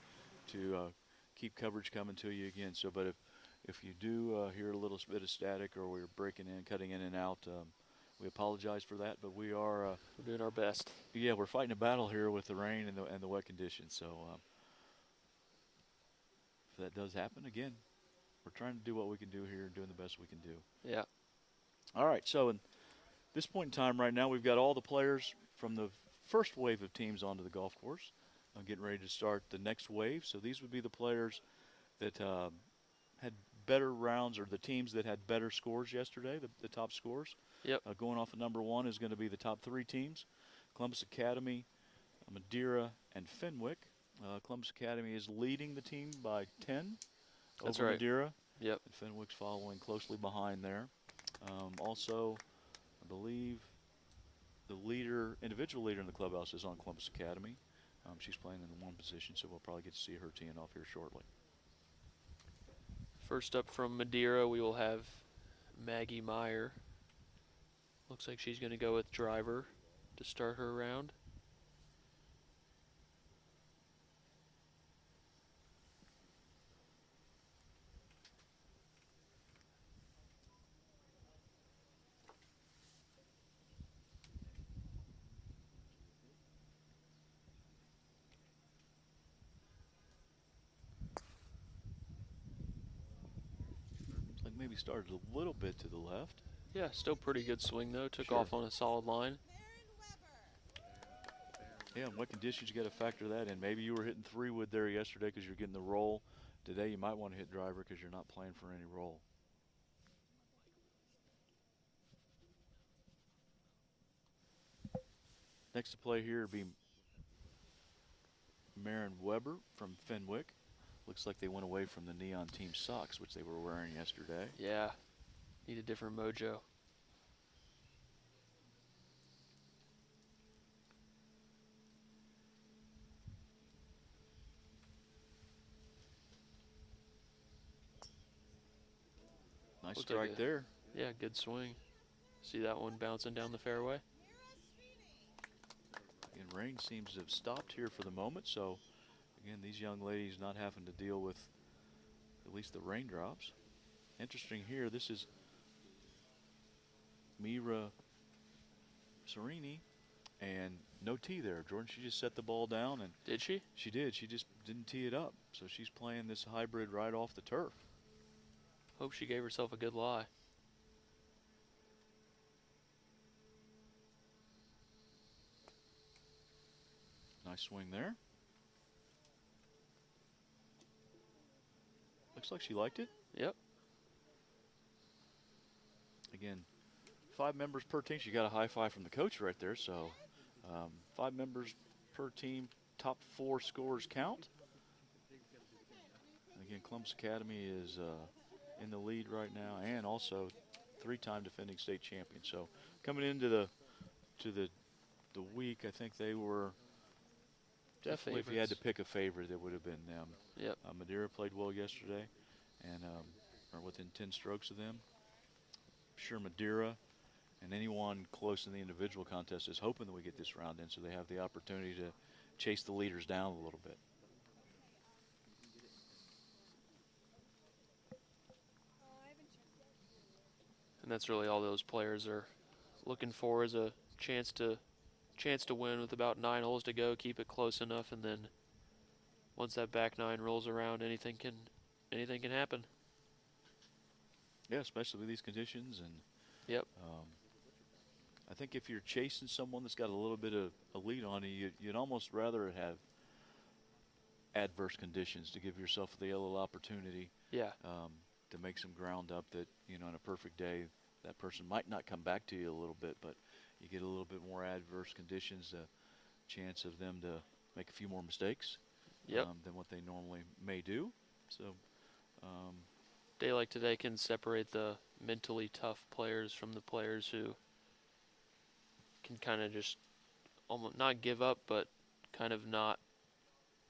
to keep coverage coming to you again. So, but if you do hear a little bit of static or we're breaking in, cutting in and out, we apologize for that. But we are We're doing our best. Yeah, we're fighting a battle here with the rain and the wet conditions. So if that does happen, again, we're trying to do what we can do here and doing the best we can do. Yeah. All right, so in this point in time right now, we've got all the players from the first wave of teams onto the golf course. I'm getting ready to start the next wave. So these would be the players that had better rounds, or the teams that had better scores yesterday, the top scores. Yep. Going off of number 1 is going to be the top 3 teams: Columbus Academy, Madeira, and Fenwick. Columbus Academy is leading the team by 10 That's over right. Madeira. Yep. And Fenwick's following closely behind there. Also, I believe the individual leader in the clubhouse is on Columbus Academy. She's playing in the 1 position, so we'll probably get to see her teeing off here shortly. First up from Madeira, we will have Maggie Meyer. Looks like she's going to go with driver to start her round. Looks like maybe started a little bit to the left. Yeah, still pretty good swing though. Took Sure. off on a solid line. Yeah, and what conditions you got to factor that in. Maybe you were hitting 3-wood there yesterday because you're getting the roll. Today you might want to hit driver because you're not playing for any roll. Next to play here would be Marin Weber from Fenwick. Looks like they went away from the neon team socks, which they were wearing yesterday. Yeah, need a different mojo. Nice Looked strike like there. Yeah, good swing. See that one bouncing down the fairway? And rain seems to have stopped here for the moment, so again, these young ladies not having to deal with at least the raindrops. Interesting here, this is Mira Serini, and no tee there, Jordan. She just set the ball down, and Did she? she did. She just didn't tee it up, so she's playing this hybrid right off the turf. Hope she gave herself a good lie. Nice swing there. Looks like she liked it. Yep. Again, 5 members per team. She got a high five from the coach right there. So 5 members per team. Top 4 scores count. Again, Columbus Academy is in the lead right now, and also 3-time defending state champion. So coming into the week, I think they were definitely, if you had to pick a favorite, it would have been them. Yep. Madeira played well yesterday, and are within 10 strokes of them. I'm sure Madeira and anyone close in the individual contest is hoping that we get this round in, so they have the opportunity to chase the leaders down a little bit. And that's really all those players are looking for, is a chance to win with about 9 holes to go, keep it close enough, and then once that back 9 rolls around, anything can happen. Yeah, especially with these conditions. And Yep. I think if you're chasing someone that's got a little bit of a lead on you, you'd almost rather have adverse conditions to give yourself the little opportunity. Yeah. To make some ground up that, in a perfect day, that person might not come back to you a little bit, but you get a little bit more adverse conditions to chance of them to make a few more mistakes Yep. than what they normally may do. So, Day like today can separate the mentally tough players from the players who can kind of just almost not give up, but kind of not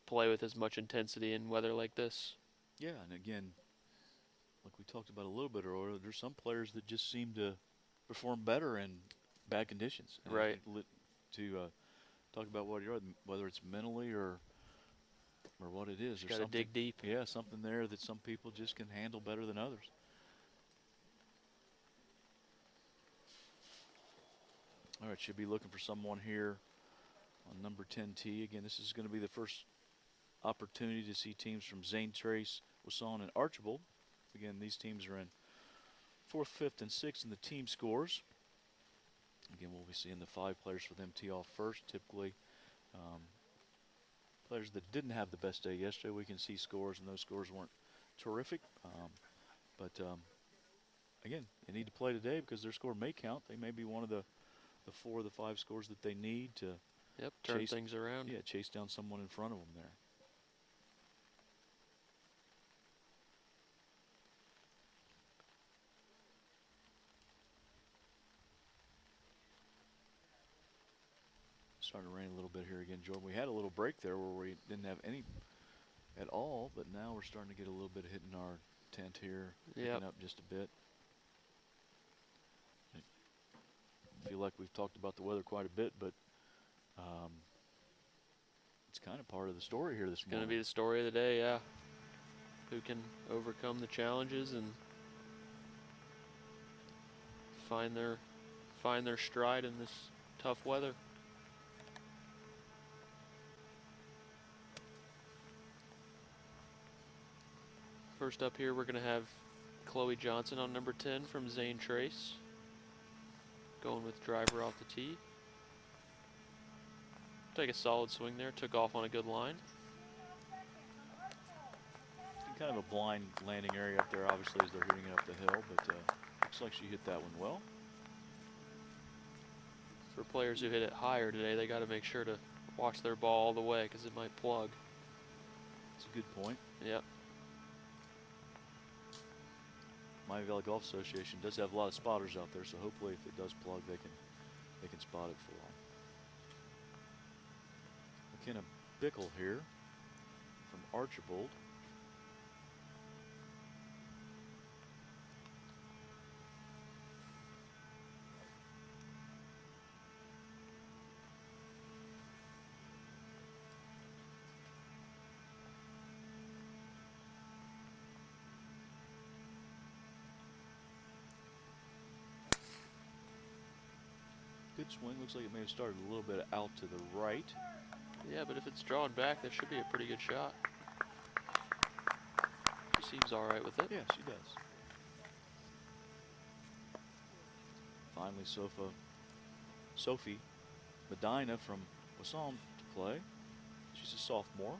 play with as much intensity in weather like this. yeah, and again, like we talked about a little bit earlier, there's some players that just seem to perform better in bad conditions. And Right. To talk about what you're, whether it's mentally or what it is. Just There's got to something, dig deep. yeah, something there that some people just can handle better than others. All right, should be looking for someone here on number 10T. Again, this is going to be the first opportunity to see teams from Zane Trace, Wasson, and Archibald. Again, these teams are in 4th, 5th, and 6th in the team scores. Again, we'll be seeing the 5 players for them tee off first. Typically, players that didn't have the best day yesterday, we can see scores, and those scores weren't terrific. Again, they need to play today because their score may count. They may be one of the 4 or the 5 scores that they need to Turn things around. Yeah, chase down someone in front of them there. Starting to rain a little bit here again, Jordan. We had a little break there where we didn't have any at all, but now we're starting to get a little bit hitting our tent here, picking up just a bit. I feel like we've talked about the weather quite a bit, but it's kind of part of the story here this morning. Going to be the story of the day, yeah. Who can overcome the challenges and find their stride in this tough weather. First up here, we're going to have Chloe Johnson on number 10 from Zane Trace. Going with driver off the tee. Take a solid swing there, took off on a good line. Kind of a blind landing area up there, obviously, as they're hitting it up the hill, but looks like she hit that one well. For players who hit it higher today, they got to make sure to watch their ball all the way because it might plug. That's a good point. Yep. Miami Valley Golf Association does have a lot of spotters out there, so hopefully if it does plug, they can spot it for them. McKenna Bickle here from Archibald. Good swing. Looks like it may have started a little bit out to the right. Yeah, but if it's drawn back, that should be a pretty good shot. She seems all right with it. Yeah, she does. Finally, Sophie Medina from Wasson to play. She's a sophomore.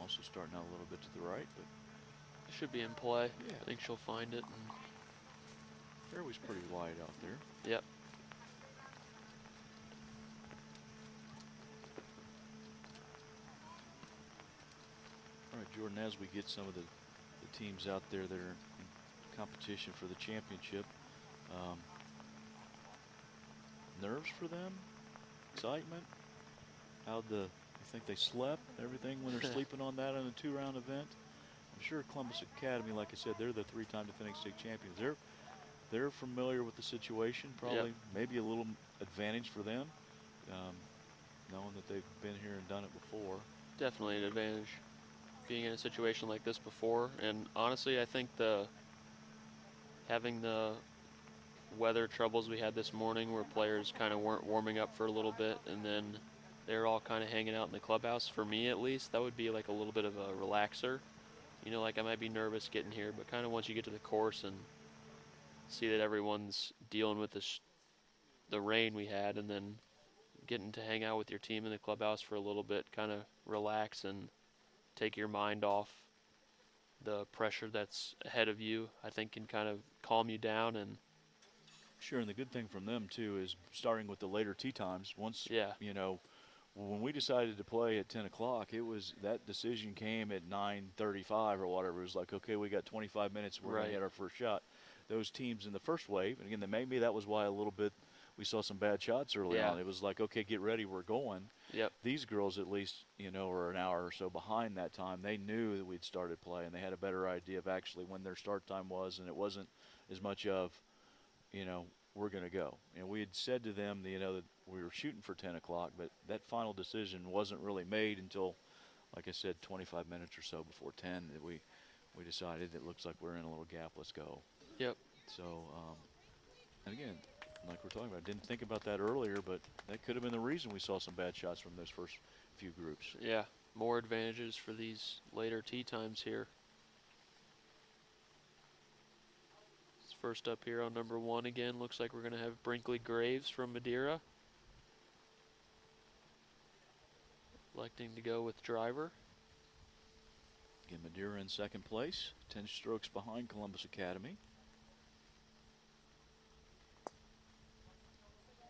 Also starting out a little bit to the right, but It should be in play. Yeah. I think she'll find it. fairway's pretty wide out there. Yep. All right, Jordan, as we get some of the teams out there that are in competition for the championship, nerves for them, excitement, how you think they slept, everything when they're sleeping on that in a 2-round event. I'm sure Columbus Academy, like I said, they're the 3-time defending state champions. They're familiar with the situation, probably maybe a little advantage for them, knowing that they've been here and done it before. Definitely an advantage being in a situation like this before. And honestly, I think having the weather troubles we had this morning where players kind of weren't warming up for a little bit, and then they're all kind of hanging out in the clubhouse. For me, at least, that would be like a little bit of a relaxer. You know, like I might be nervous getting here, but kind of once you get to the course and see that everyone's dealing with the rain we had, and then getting to hang out with your team in the clubhouse for a little bit, kind of relax and take your mind off the pressure that's ahead of you, I think can kind of calm you down. And Sure, and the good thing from them, too, is starting with the later tee times. Once, you know, when we decided to play at 10 o'clock, it was that decision came at 9:35 or whatever. It was like, okay, we got 25 minutes. We're going to hit our first shot. Those teams in the first wave, and again, maybe that was why a little bit we saw some bad shots early on. It was like, okay, get ready, we're going. These girls, at least, you know, are an hour or so behind that time. They knew that we'd started play, and they had a better idea of actually when their start time was, and it wasn't as much of, you know, we're going to go. And we had said to them, you know, that we were shooting for 10 o'clock, but that final decision wasn't really made until, like I said, 25 minutes or so before 10 that we decided it looks like we're in a little gap, let's go. So, and again, like we're talking about, I didn't think about that earlier, but that could have been the reason we saw some bad shots from those first few groups. More advantages for these later tee times here. First up here on number 1 again, looks like we're going to have Brinkley Graves from Madeira. Electing to go with driver. Again, Madeira in second place, 10 strokes behind Columbus Academy.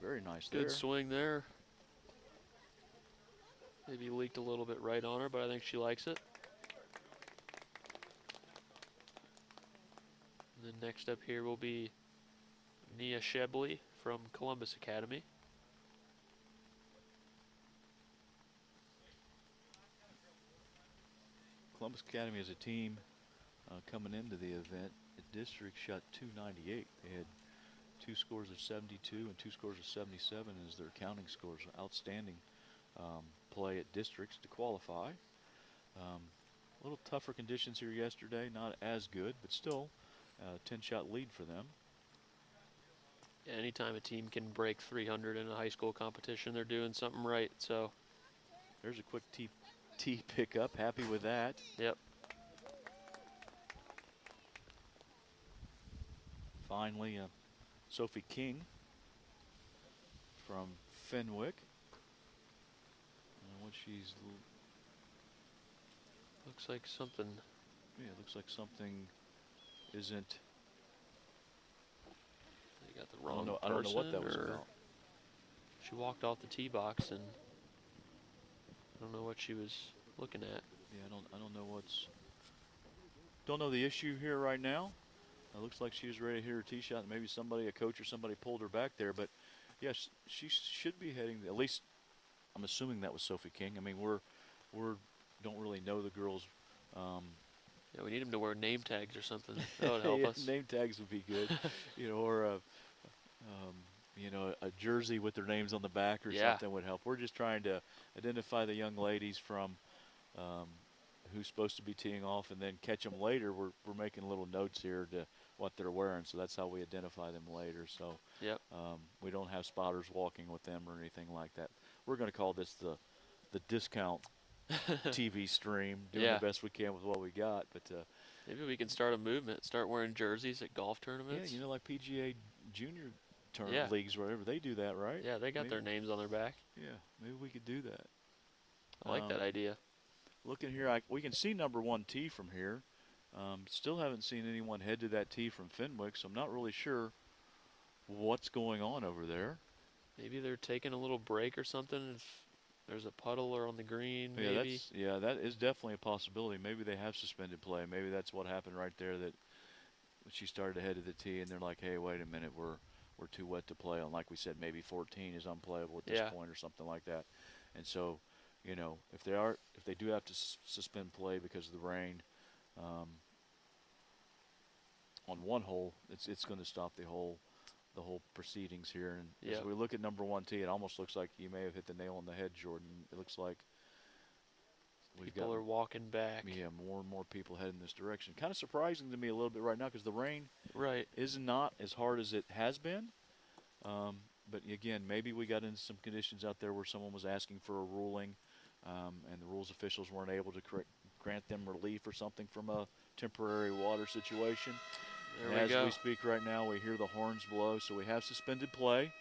Very nice there. Good swing there. Maybe leaked a little bit right on her, but I think she likes it. And then next up here will be Nia Shebley from Columbus Academy. Columbus Academy as a team coming into the event, the district shot 298. They had 2 scores of 72 and 2 scores of 77 as their counting scores. Outstanding play at districts to qualify. A little tougher conditions here yesterday, not as good, but still 10-shot lead for them. Anytime a team can break 300 in a high school competition, they're doing something right. So there's a quick tee pickup. Happy with that. Finally, Sophie King from Fenwick. What she's looks like something. Yeah, it looks like something isn't. They got the wrong person. I don't know what that was about. She walked off the tee box and I don't know what she was looking at. Yeah, I don't know what's. Don't know the issue here right now. It looks like she was ready to hit her tee shot. Maybe somebody, a coach or somebody, pulled her back there. But yes, she should be heading. At least I'm assuming that was Sophie King. I mean, we're don't really know the girls. Yeah, we need them to wear name tags or something. That would help us. Name tags would be good, you know, or you know, a jersey with their names on the back or something would help. We're just trying to identify the young ladies from who's supposed to be teeing off, and then catch them later. We're making little notes here to what they're wearing, so that's how we identify them later. So we don't have spotters walking with them or anything like that. We're going to call this the discount TV stream, doing the best we can with what we got. But maybe we can start a movement, start wearing jerseys at golf tournaments. Yeah, you know, like PGA Junior tournament leagues, whatever, they do that, right? Yeah, they got their names on their back. Yeah, maybe we could do that. I like that idea. Looking here, we can see number 1 tee from here. Still haven't seen anyone head to that tee from Fenwick, so I'm not really sure what's going on over there. Maybe they're taking a little break or something. If there's a puddle or on the green, maybe. That is definitely a possibility. Maybe they have suspended play. Maybe that's what happened right there, that she started to head to the tee, and they're like, hey, wait a minute, we're too wet to play on. Like we said, maybe 14 is unplayable at this point or something like that. And so, you know, if they do have to suspend play because of the rain on one hole, it's going to stop the whole proceedings here. And as we look at number 1 tee, it almost looks like you may have hit the nail on the head, Jordan. It looks like People are walking back. Yeah, more and more people heading this direction. Kind of surprising to me a little bit right now because the rain is not as hard as it has been. But again, maybe we got into some conditions out there where someone was asking for a ruling, and the rules officials weren't able to grant them relief or something from a temporary water situation. As we speak right now, we hear the horns blow, so we have suspended play.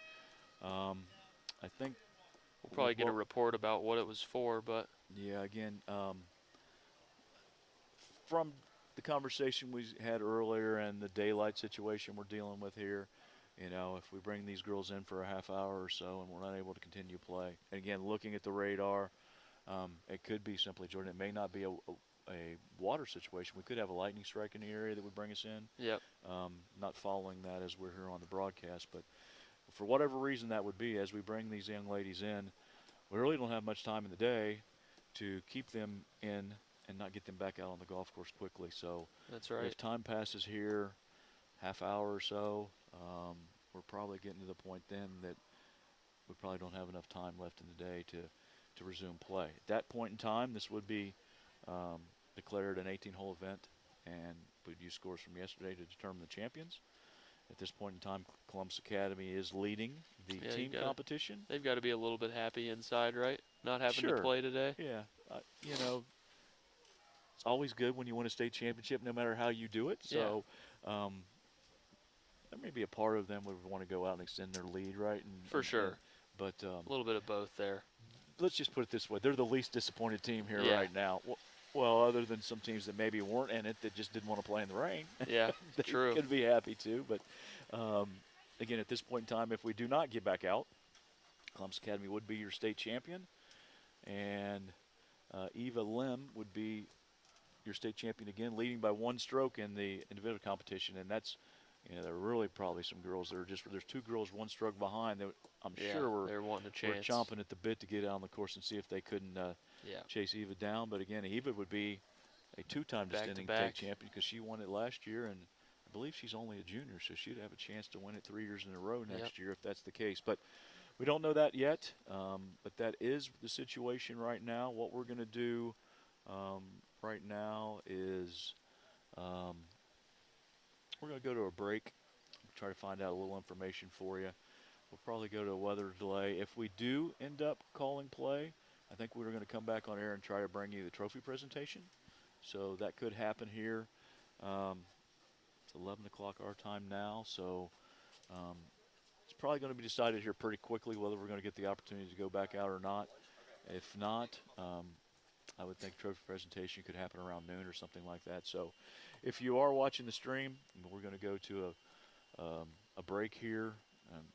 I think we'll probably get a report about what it was for, but yeah, again, from the conversation we had earlier and the daylight situation we're dealing with here, you know, if we bring these girls in for a half hour or so and we're not able to continue play, and again, looking at the radar, it could be simply, Jordan, it may not be a water situation. We could have a lightning strike in the area that would bring us in. Yep. Not following that as we're here on the broadcast, but for whatever reason that would be, as we bring these young ladies in, we really don't have much time in the day to keep them in and not get them back out on the golf course quickly. So that's right. If time passes here, half hour or so, we're probably getting to the point then that we probably don't have enough time left in the day to resume play. At that point in time, this would be declared an 18-hole event, and we'd use scores from yesterday to determine the champions. At this point in time, Columbus Academy is leading the team competition. They've got to be a little bit happy inside, right? Not having to play today. Yeah. You know, it's always good when you win a state championship, no matter how you do it. So there may be a part of them would want to go out and extend their lead, right? For sure. But a little bit of both there. Let's just put it this way. They're the least disappointed team here right now. Well, other than some teams that maybe weren't in it that just didn't want to play in the rain. Yeah, they true. could be happy too. But, again, at this point in time, if we do not get back out, Columbus Academy would be your state champion. And Eva Lim would be your state champion again, leading by 1 stroke in the individual competition. And that's, you know, there are really probably some girls that are there's 2 girls 1 stroke behind that I'm sure they're wanting a chance. We're chomping at the bit to get out on the course and see if they couldn't chase Eva down. But again, Eva would be a 2-time descending state champion because she won it last year, and I believe she's only a junior, so she'd have a chance to win it 3 years in a row next year if that's the case. But we don't know that yet, but that is the situation right now. What we're going to do right now is we're going to go to a break, try to find out a little information for you. We'll probably go to a weather delay. If we do end up calling play, I think we're going to come back on air and try to bring you the trophy presentation. So that could happen here. It's 11 o'clock our time now, so it's probably going to be decided here pretty quickly whether we're going to get the opportunity to go back out or not. If not, I would think trophy presentation could happen around noon or something like that. So if you are watching the stream, we're going to go to a break here.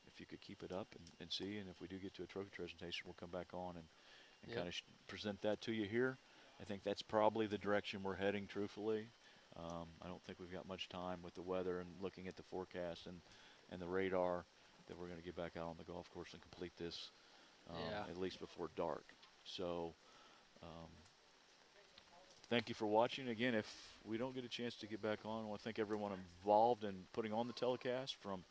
If you could keep it up and see, and if we do get to a trophy presentation, we'll come back on and kind of present that to you here. I think that's probably the direction we're heading, truthfully. I don't think we've got much time with the weather and looking at the forecast and the radar that we're going to get back out on the golf course and complete this at least before dark. So thank you for watching. Again, if we don't get a chance to get back on, I want to thank everyone involved in putting on the telecast, from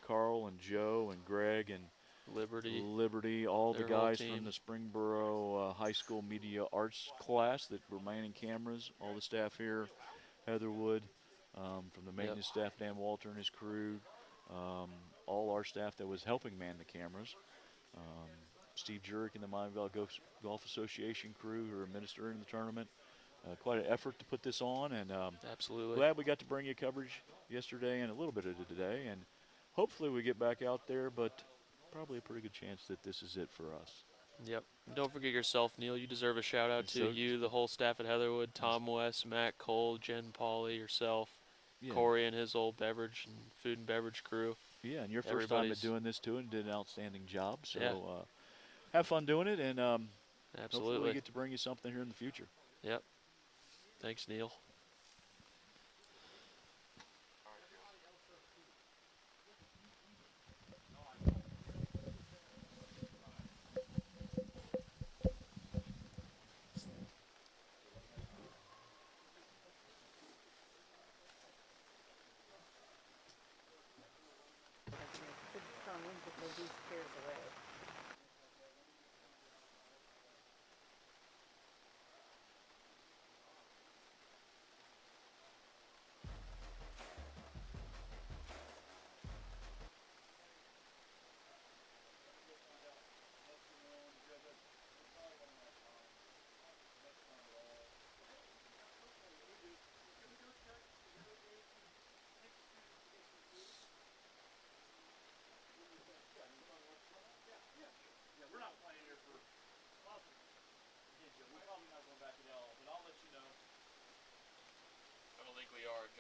Carl and Joe and Greg and Liberty, all the guys from the Springboro High School Media Arts class that were manning cameras, all the staff here, Heatherwoode, from the maintenance staff, Dan Walter and his crew, all our staff that was helping man the cameras, Steve Jurek and the Miami Valley Golf Association crew who are administering the tournament. Quite an effort to put this on, and absolutely glad we got to bring you coverage yesterday and a little bit of it today, and hopefully we get back out there, but probably a pretty good chance that this is it for us. Yep. Don't forget yourself, Neal. You deserve a shout out to you, the whole staff at Heatherwoode, Tom West, Matt Cole, Jen Pauley, yourself, Corey and his old beverage and food and beverage crew. Yeah, and your first time at doing this too, and did an outstanding job. So have fun doing it, and absolutely hopefully we get to bring you something here in the future. Yep. Thanks, Neal.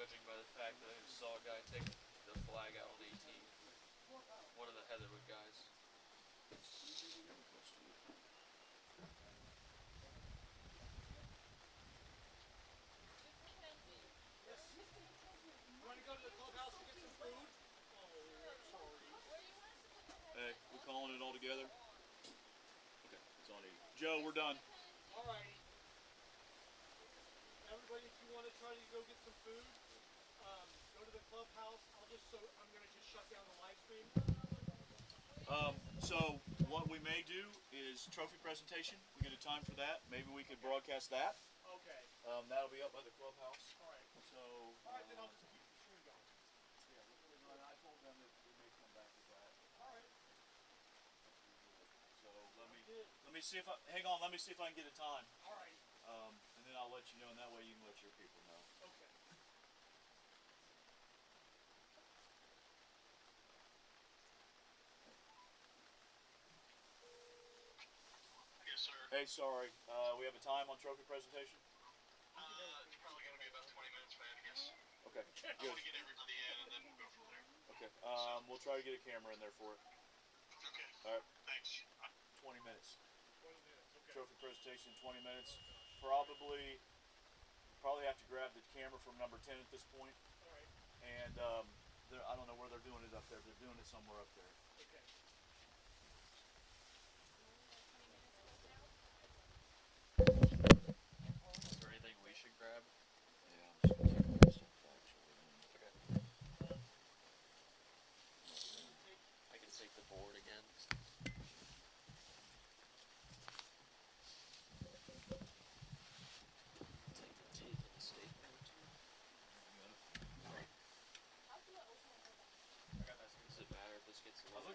judging by the fact that I saw a guy take the flag out on 18. One of the Heatherwoode guys. Hey, we calling it all together? Okay, it's on E. Joe, we're done. Alrighty. Everybody, if you want to try to go get some food, go to the clubhouse. I'm gonna just shut down the live stream. So what we may do is trophy presentation. We get a time for that. Maybe we could broadcast that. Okay. That'll be up by the clubhouse. Alright. So. Alright, then I'll just keep the stream going. Yeah, I told them that we may come back with that. Alright. So let me see if hang on. Let me see if I can get a time. Alright. And then I'll let you know, and that way you can let your people know. Okay. Yes, sir. Hey, sorry. We have a time on trophy presentation? It's probably going to be about 20 minutes, man, I guess. Okay, I good. want to get everybody in, and then we'll go from there. Okay, we'll try to get a camera in there for it. Okay. All right, Thanks. 20 minutes. 20 minutes, okay. Trophy presentation, 20 minutes. Probably have to grab the camera from number 10 at this point. Alright. And I don't know where they're doing it up there. They're doing it somewhere up there. Okay. Is there anything we should grab? Yeah, I'm just gonna take this stuff actually. Okay. I can take the board again. Take the tape and the statement too. Does it matter if this gets a little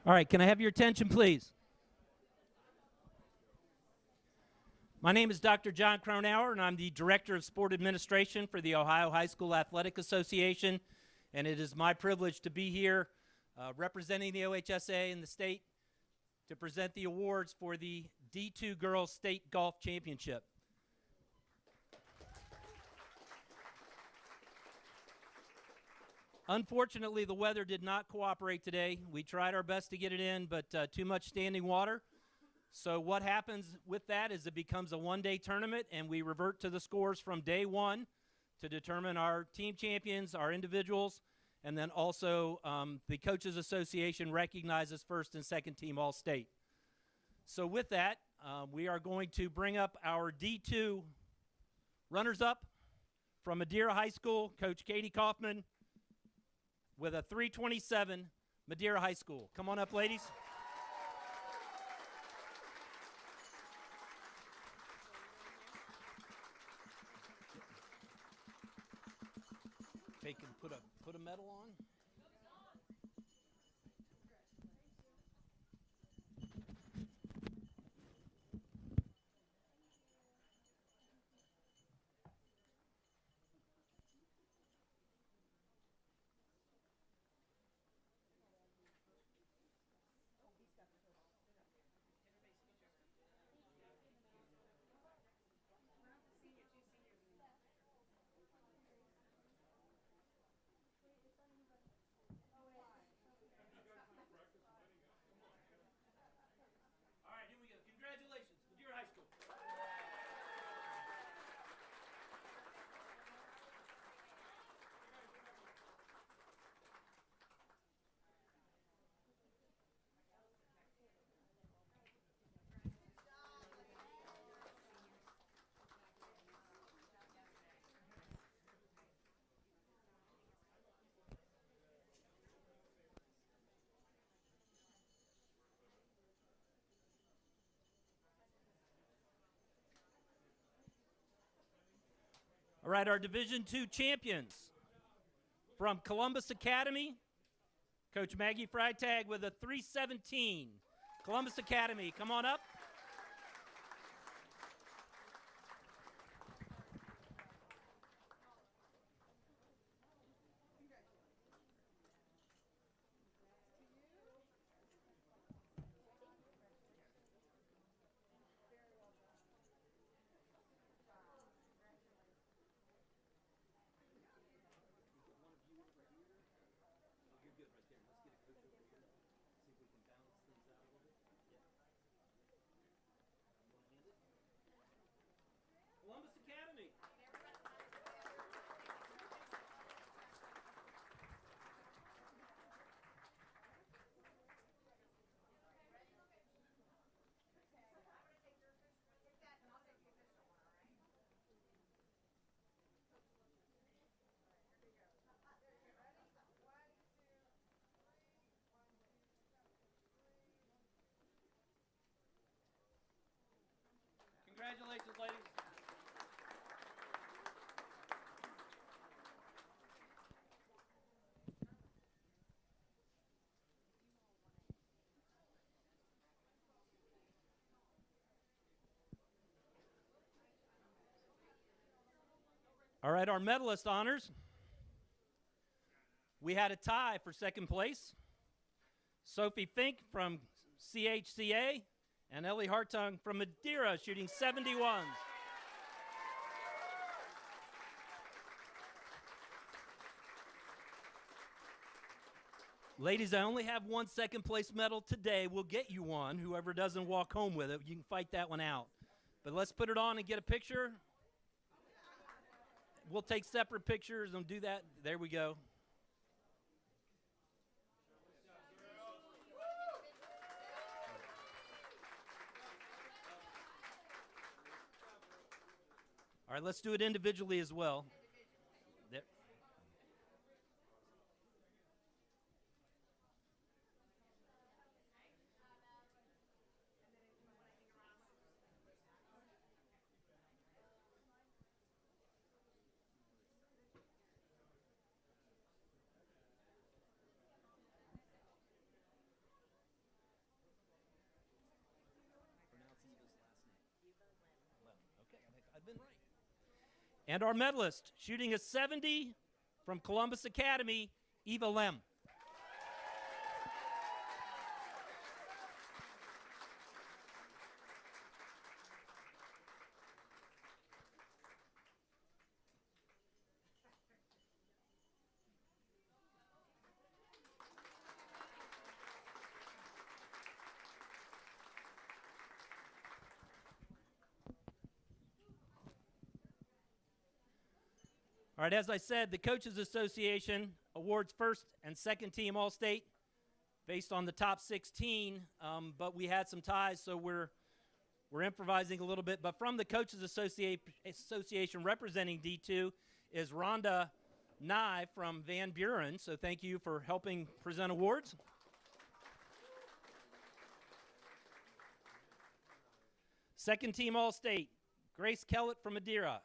All right, can I have your attention, please? My name is Dr. John Cronauer, and I'm the Director of Sport Administration for the Ohio High School Athletic Association, and it is my privilege to be here representing the OHSAA in the state to present the awards for the D2 Girls State Golf Championship. Unfortunately, the weather did not cooperate today. We tried our best to get it in, but too much standing water. So what happens with that is it becomes a one-day tournament, and we revert to the scores from day one to determine our team champions, our individuals, and then also the Coaches Association recognizes first and second team All-State. So with that, we are going to bring up our D2 runners-up from Madeira High School, Coach Katie Kaufman, with a 327 Madeira High School. Come on up, ladies. They can put a medal on. All right, our Division II champions from Columbus Academy, Coach Maggie Freitag with a 317. Columbus Academy, come on up. Columbus Academy. Congratulations, ladies. All right, our medalist honors. We had a tie for second place. Sophie Fink from CHCA and Ellie Hartung from Madeira shooting 71s. Ladies, I only have one second place medal today. We'll get you one. Whoever doesn't walk home with it, you can fight that one out. But let's put it on and get a picture. We'll take separate pictures and do that. There we go. All right, let's do it individually as well. There. And our medalist, shooting a 70 from Columbus Academy, Eva Lem. All right, as I said, the Coaches Association awards first and second team All-State based on the top 16, but we had some ties, so we're improvising a little bit. But from the Coaches Association representing D2 is Rhonda Nye from Van Buren, so thank you for helping present awards. Second team All-State, Grace Kellett from Madeira.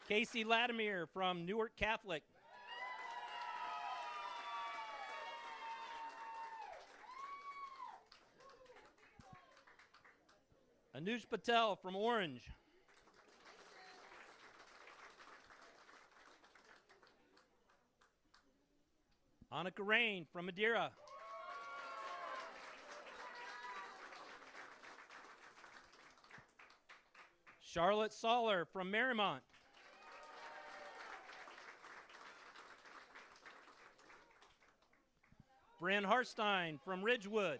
Casey Latimer from Newark Catholic. Anuj Patel from Orange. Annika Rain from Madeira. Charlotte Soller from Marymount. Bryn Harstein from Ridgewood.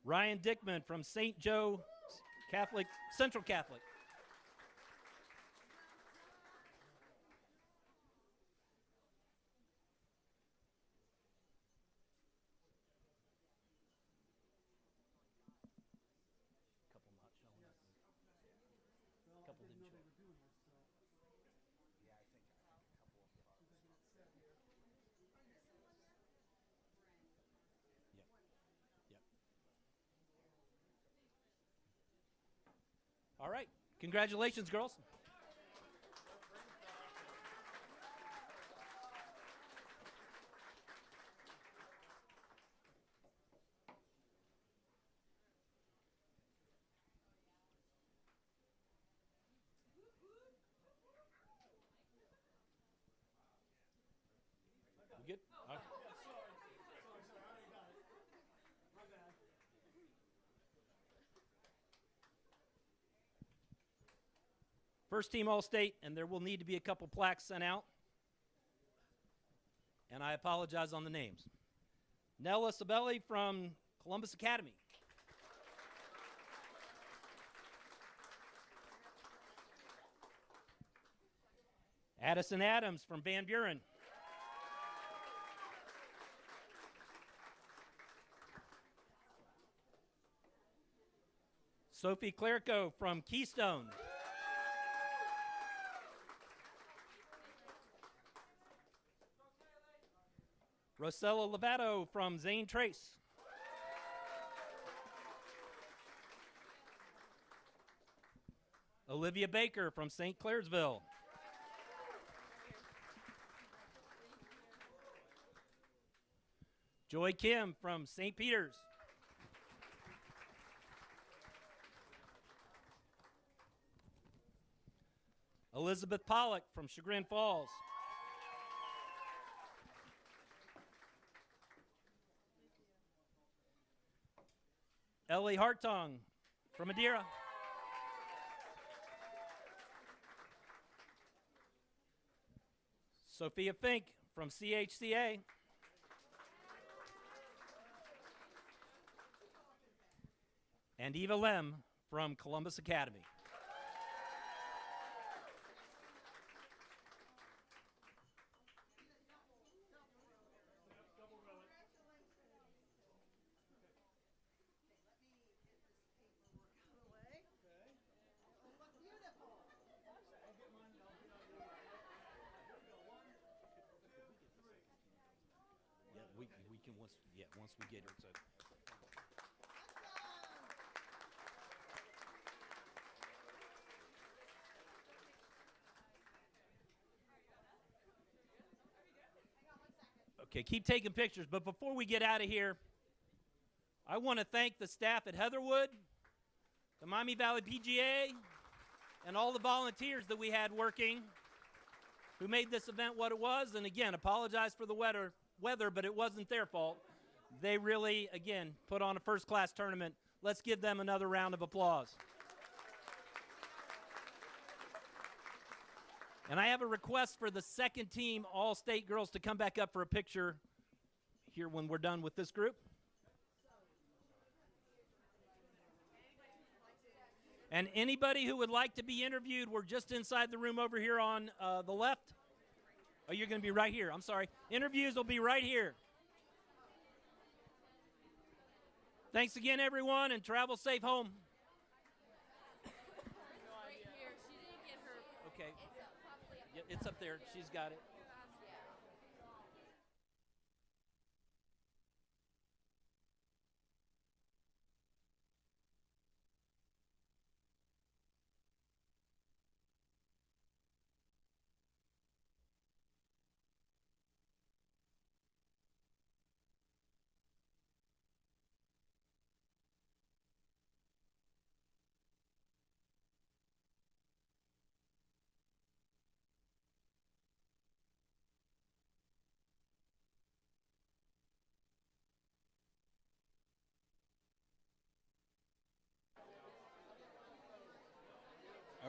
Ryan Dickman from St. Joe Catholic, Central Catholic. All right, congratulations, girls. You good? All right. First team All-State, and there will need to be a couple plaques sent out. And I apologize on the names. Nella Sabelli from Columbus Academy. Addison Adams from Van Buren. Sophie Clerico from Keystone. Rosella Lovato from Zane Trace. Olivia Baker from St. Clairsville. Joy Kim from St. Peter's. Elizabeth Pollock from Chagrin Falls. Ellie Hartong from Madeira. Sophia Fink from CHCA. And Eva Lem from Columbus Academy. We can once we get it. So. Okay, keep taking pictures. But before we get out of here, I want to thank the staff at Heatherwoode, the Miami Valley PGA, and all the volunteers that we had working who made this event what it was. And again, apologize for the weather, but it wasn't their fault. They really, again, put on a first-class tournament. Let's give them another round of applause. And I have a request for the second team All-State girls to come back up for a picture here when we're done with this group. And anybody who would like to be interviewed, we're just inside the room over here on the left. Oh, you're going to be right here. I'm sorry. Interviews will be right here. Thanks again, everyone, and travel safe home. Okay. Yeah, it's up there. She's got it.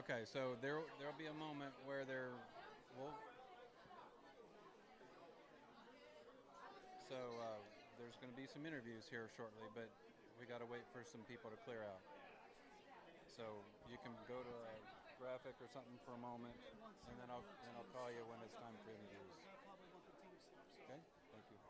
Okay, so there'll be a moment where there's going to be some interviews here shortly, but we got to wait for some people to clear out. So you can go to a graphic or something for a moment, and then I'll call you when it's time for interviews. Okay, thank you.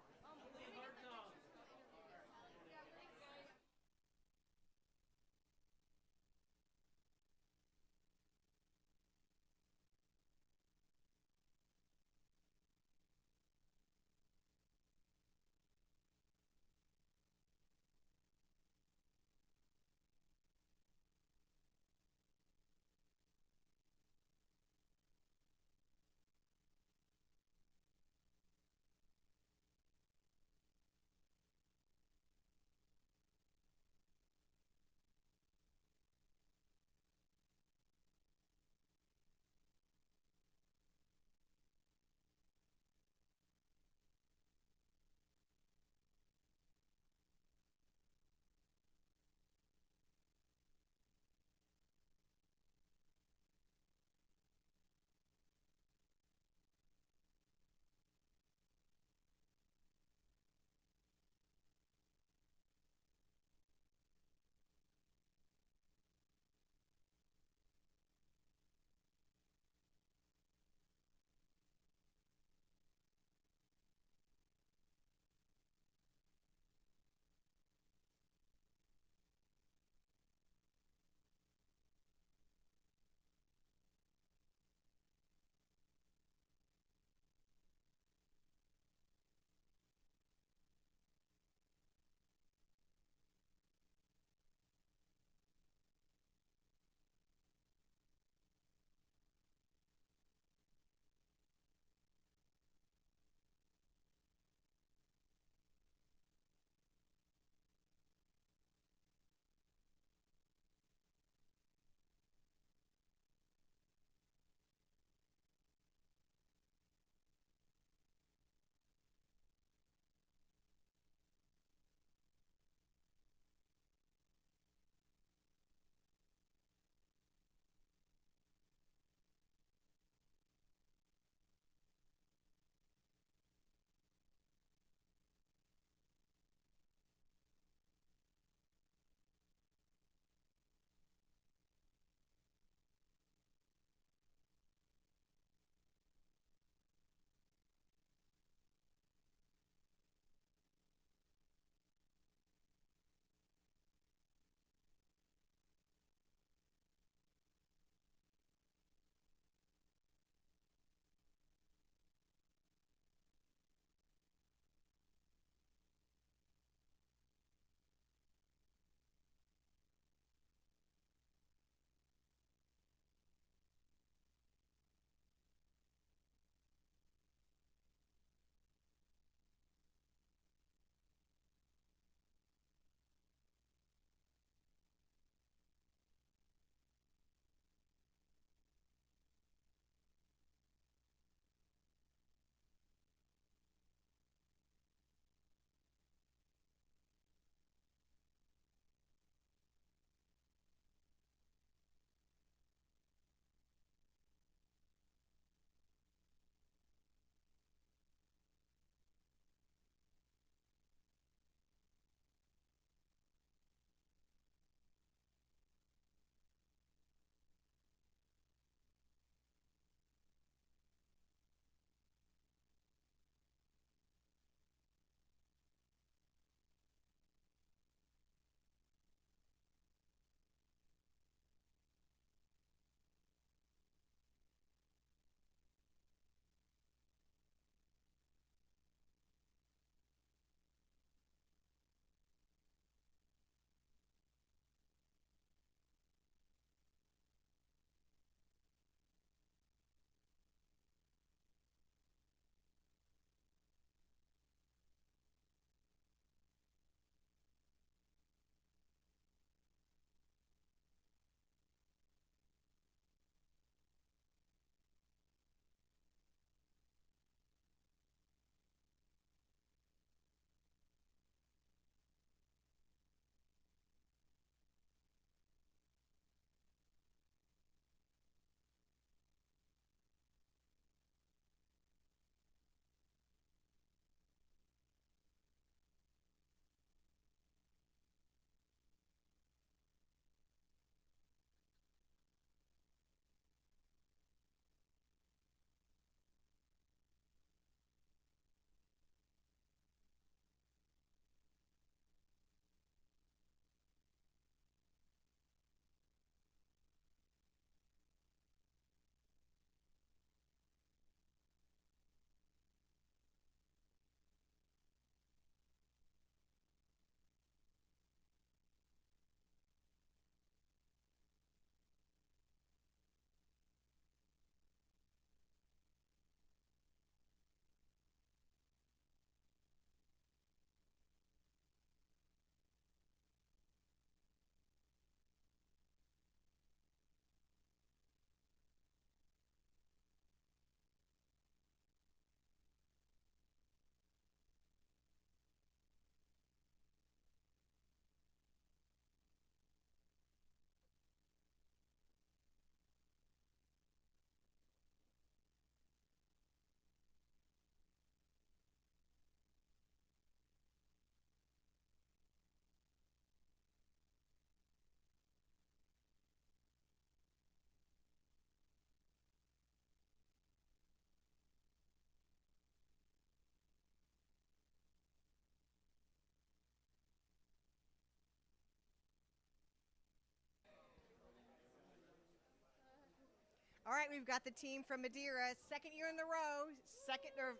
All right, we've got the team from Madeira, second year in a row.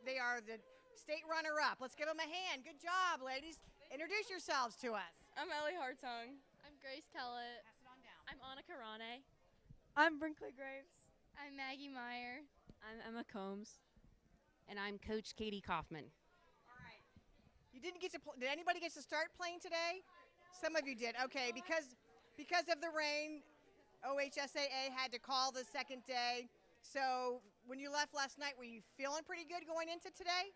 They are the state runner-up. Let's give them a hand. Good job, ladies. Introduce yourselves to us. I'm Ellie Hartung. I'm Grace Kellett. Pass it on down. I'm Annika Rane. I'm Brinkley Graves. I'm Maggie Meyer. I'm Emma Combs. And I'm Coach Katie Kaufman. All right. You didn't get to did anybody get to start playing today? Some of you did. Okay, because of the rain, OHSAA had to call the second day. So when you left last night, were you feeling pretty good going into today?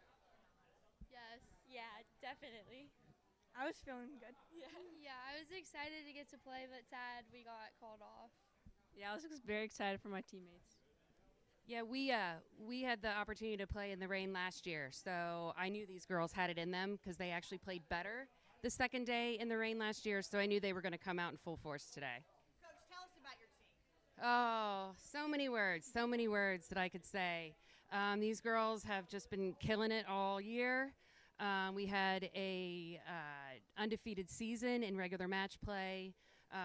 Yes. Yeah, definitely. I was feeling good. Yeah, I was excited to get to play, but sad we got called off. Yeah, I was very excited for my teammates. Yeah, we had the opportunity to play in the rain last year, so I knew these girls had it in them because they actually played better the second day in the rain last year, so I knew they were going to come out in full force today. Coach, tell us about your team. Oh, so many words that I could say. These girls have just been killing it all year. We had a undefeated season in regular match play.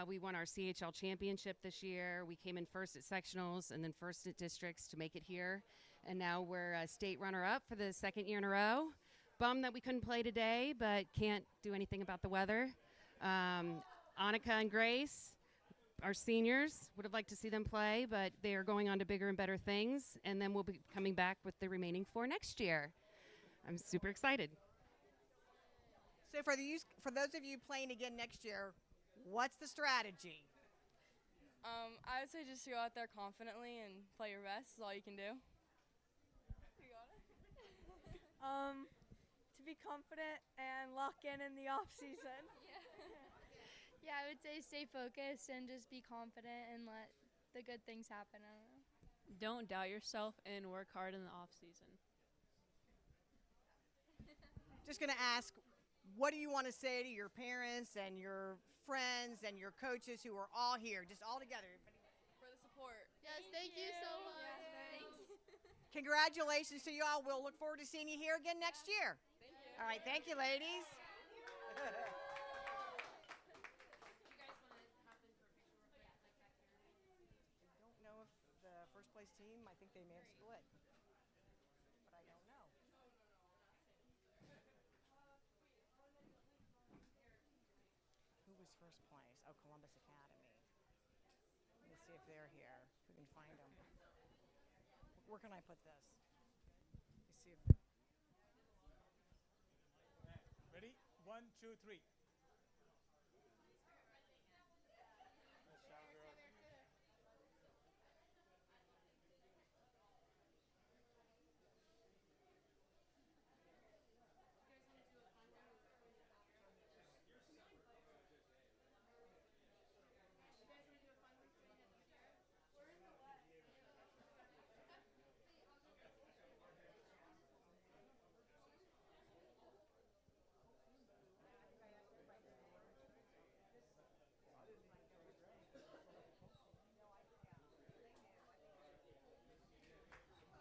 We won our CHL championship this year. We came in first at sectionals and then first at districts to make it here. And now we're a state runner-up for the second year in a row. Bummed that we couldn't play today, but can't do anything about the weather. Annika and Grace, our seniors, would have liked to see them play, but they are going on to bigger and better things. And then we'll be coming back with the remaining 4 next year. I'm super excited. So for those of you playing again next year, what's the strategy? I would say just to go out there confidently and play your best is all you can do. You got it? To be confident and lock in the off season. Yeah, I would say stay focused and just be confident and let the good things happen. I don't know. Don't doubt yourself and work hard in the off season. Just going to ask, what do you want to say to your parents and your friends and your coaches who are all here, just all together? For the support. Yes, thank you so much. Thanks. Congratulations to you all. We'll look forward to seeing you here again next year. Thank you. All right, thank you, ladies. I don't know if the first place team, I think they may have split, but I don't know. Who was first place? Oh, Columbus Academy. Let me see if they're here. If we can find them. Where can I put this? Let me see if. Ready? 1, 2, 3.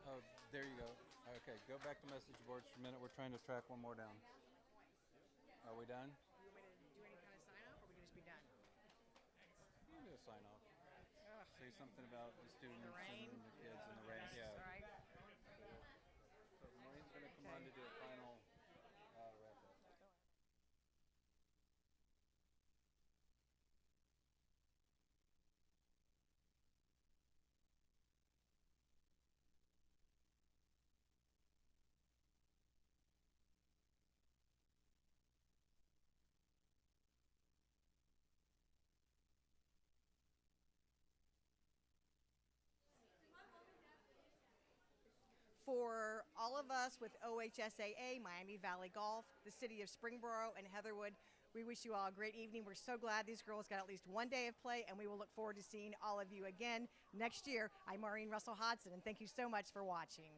Oh, there you go. Okay, go back to message boards for a minute. We're trying to track one more down. Are we done? Do you want me to do any kind of sign off, or we can just be done? You can do a sign off. Say something about the students rain? and the kids and the rain. Yeah. All right. So Maureen's going to come on to do a final wrap up. For all of us with OHSAA, Miami Valley Golf, the city of Springboro, and Heatherwood, we wish you all a great evening. We're so glad these girls got at least one day of play, and we will look forward to seeing all of you again next year. I'm Maureen Russell Hodson, and thank you so much for watching.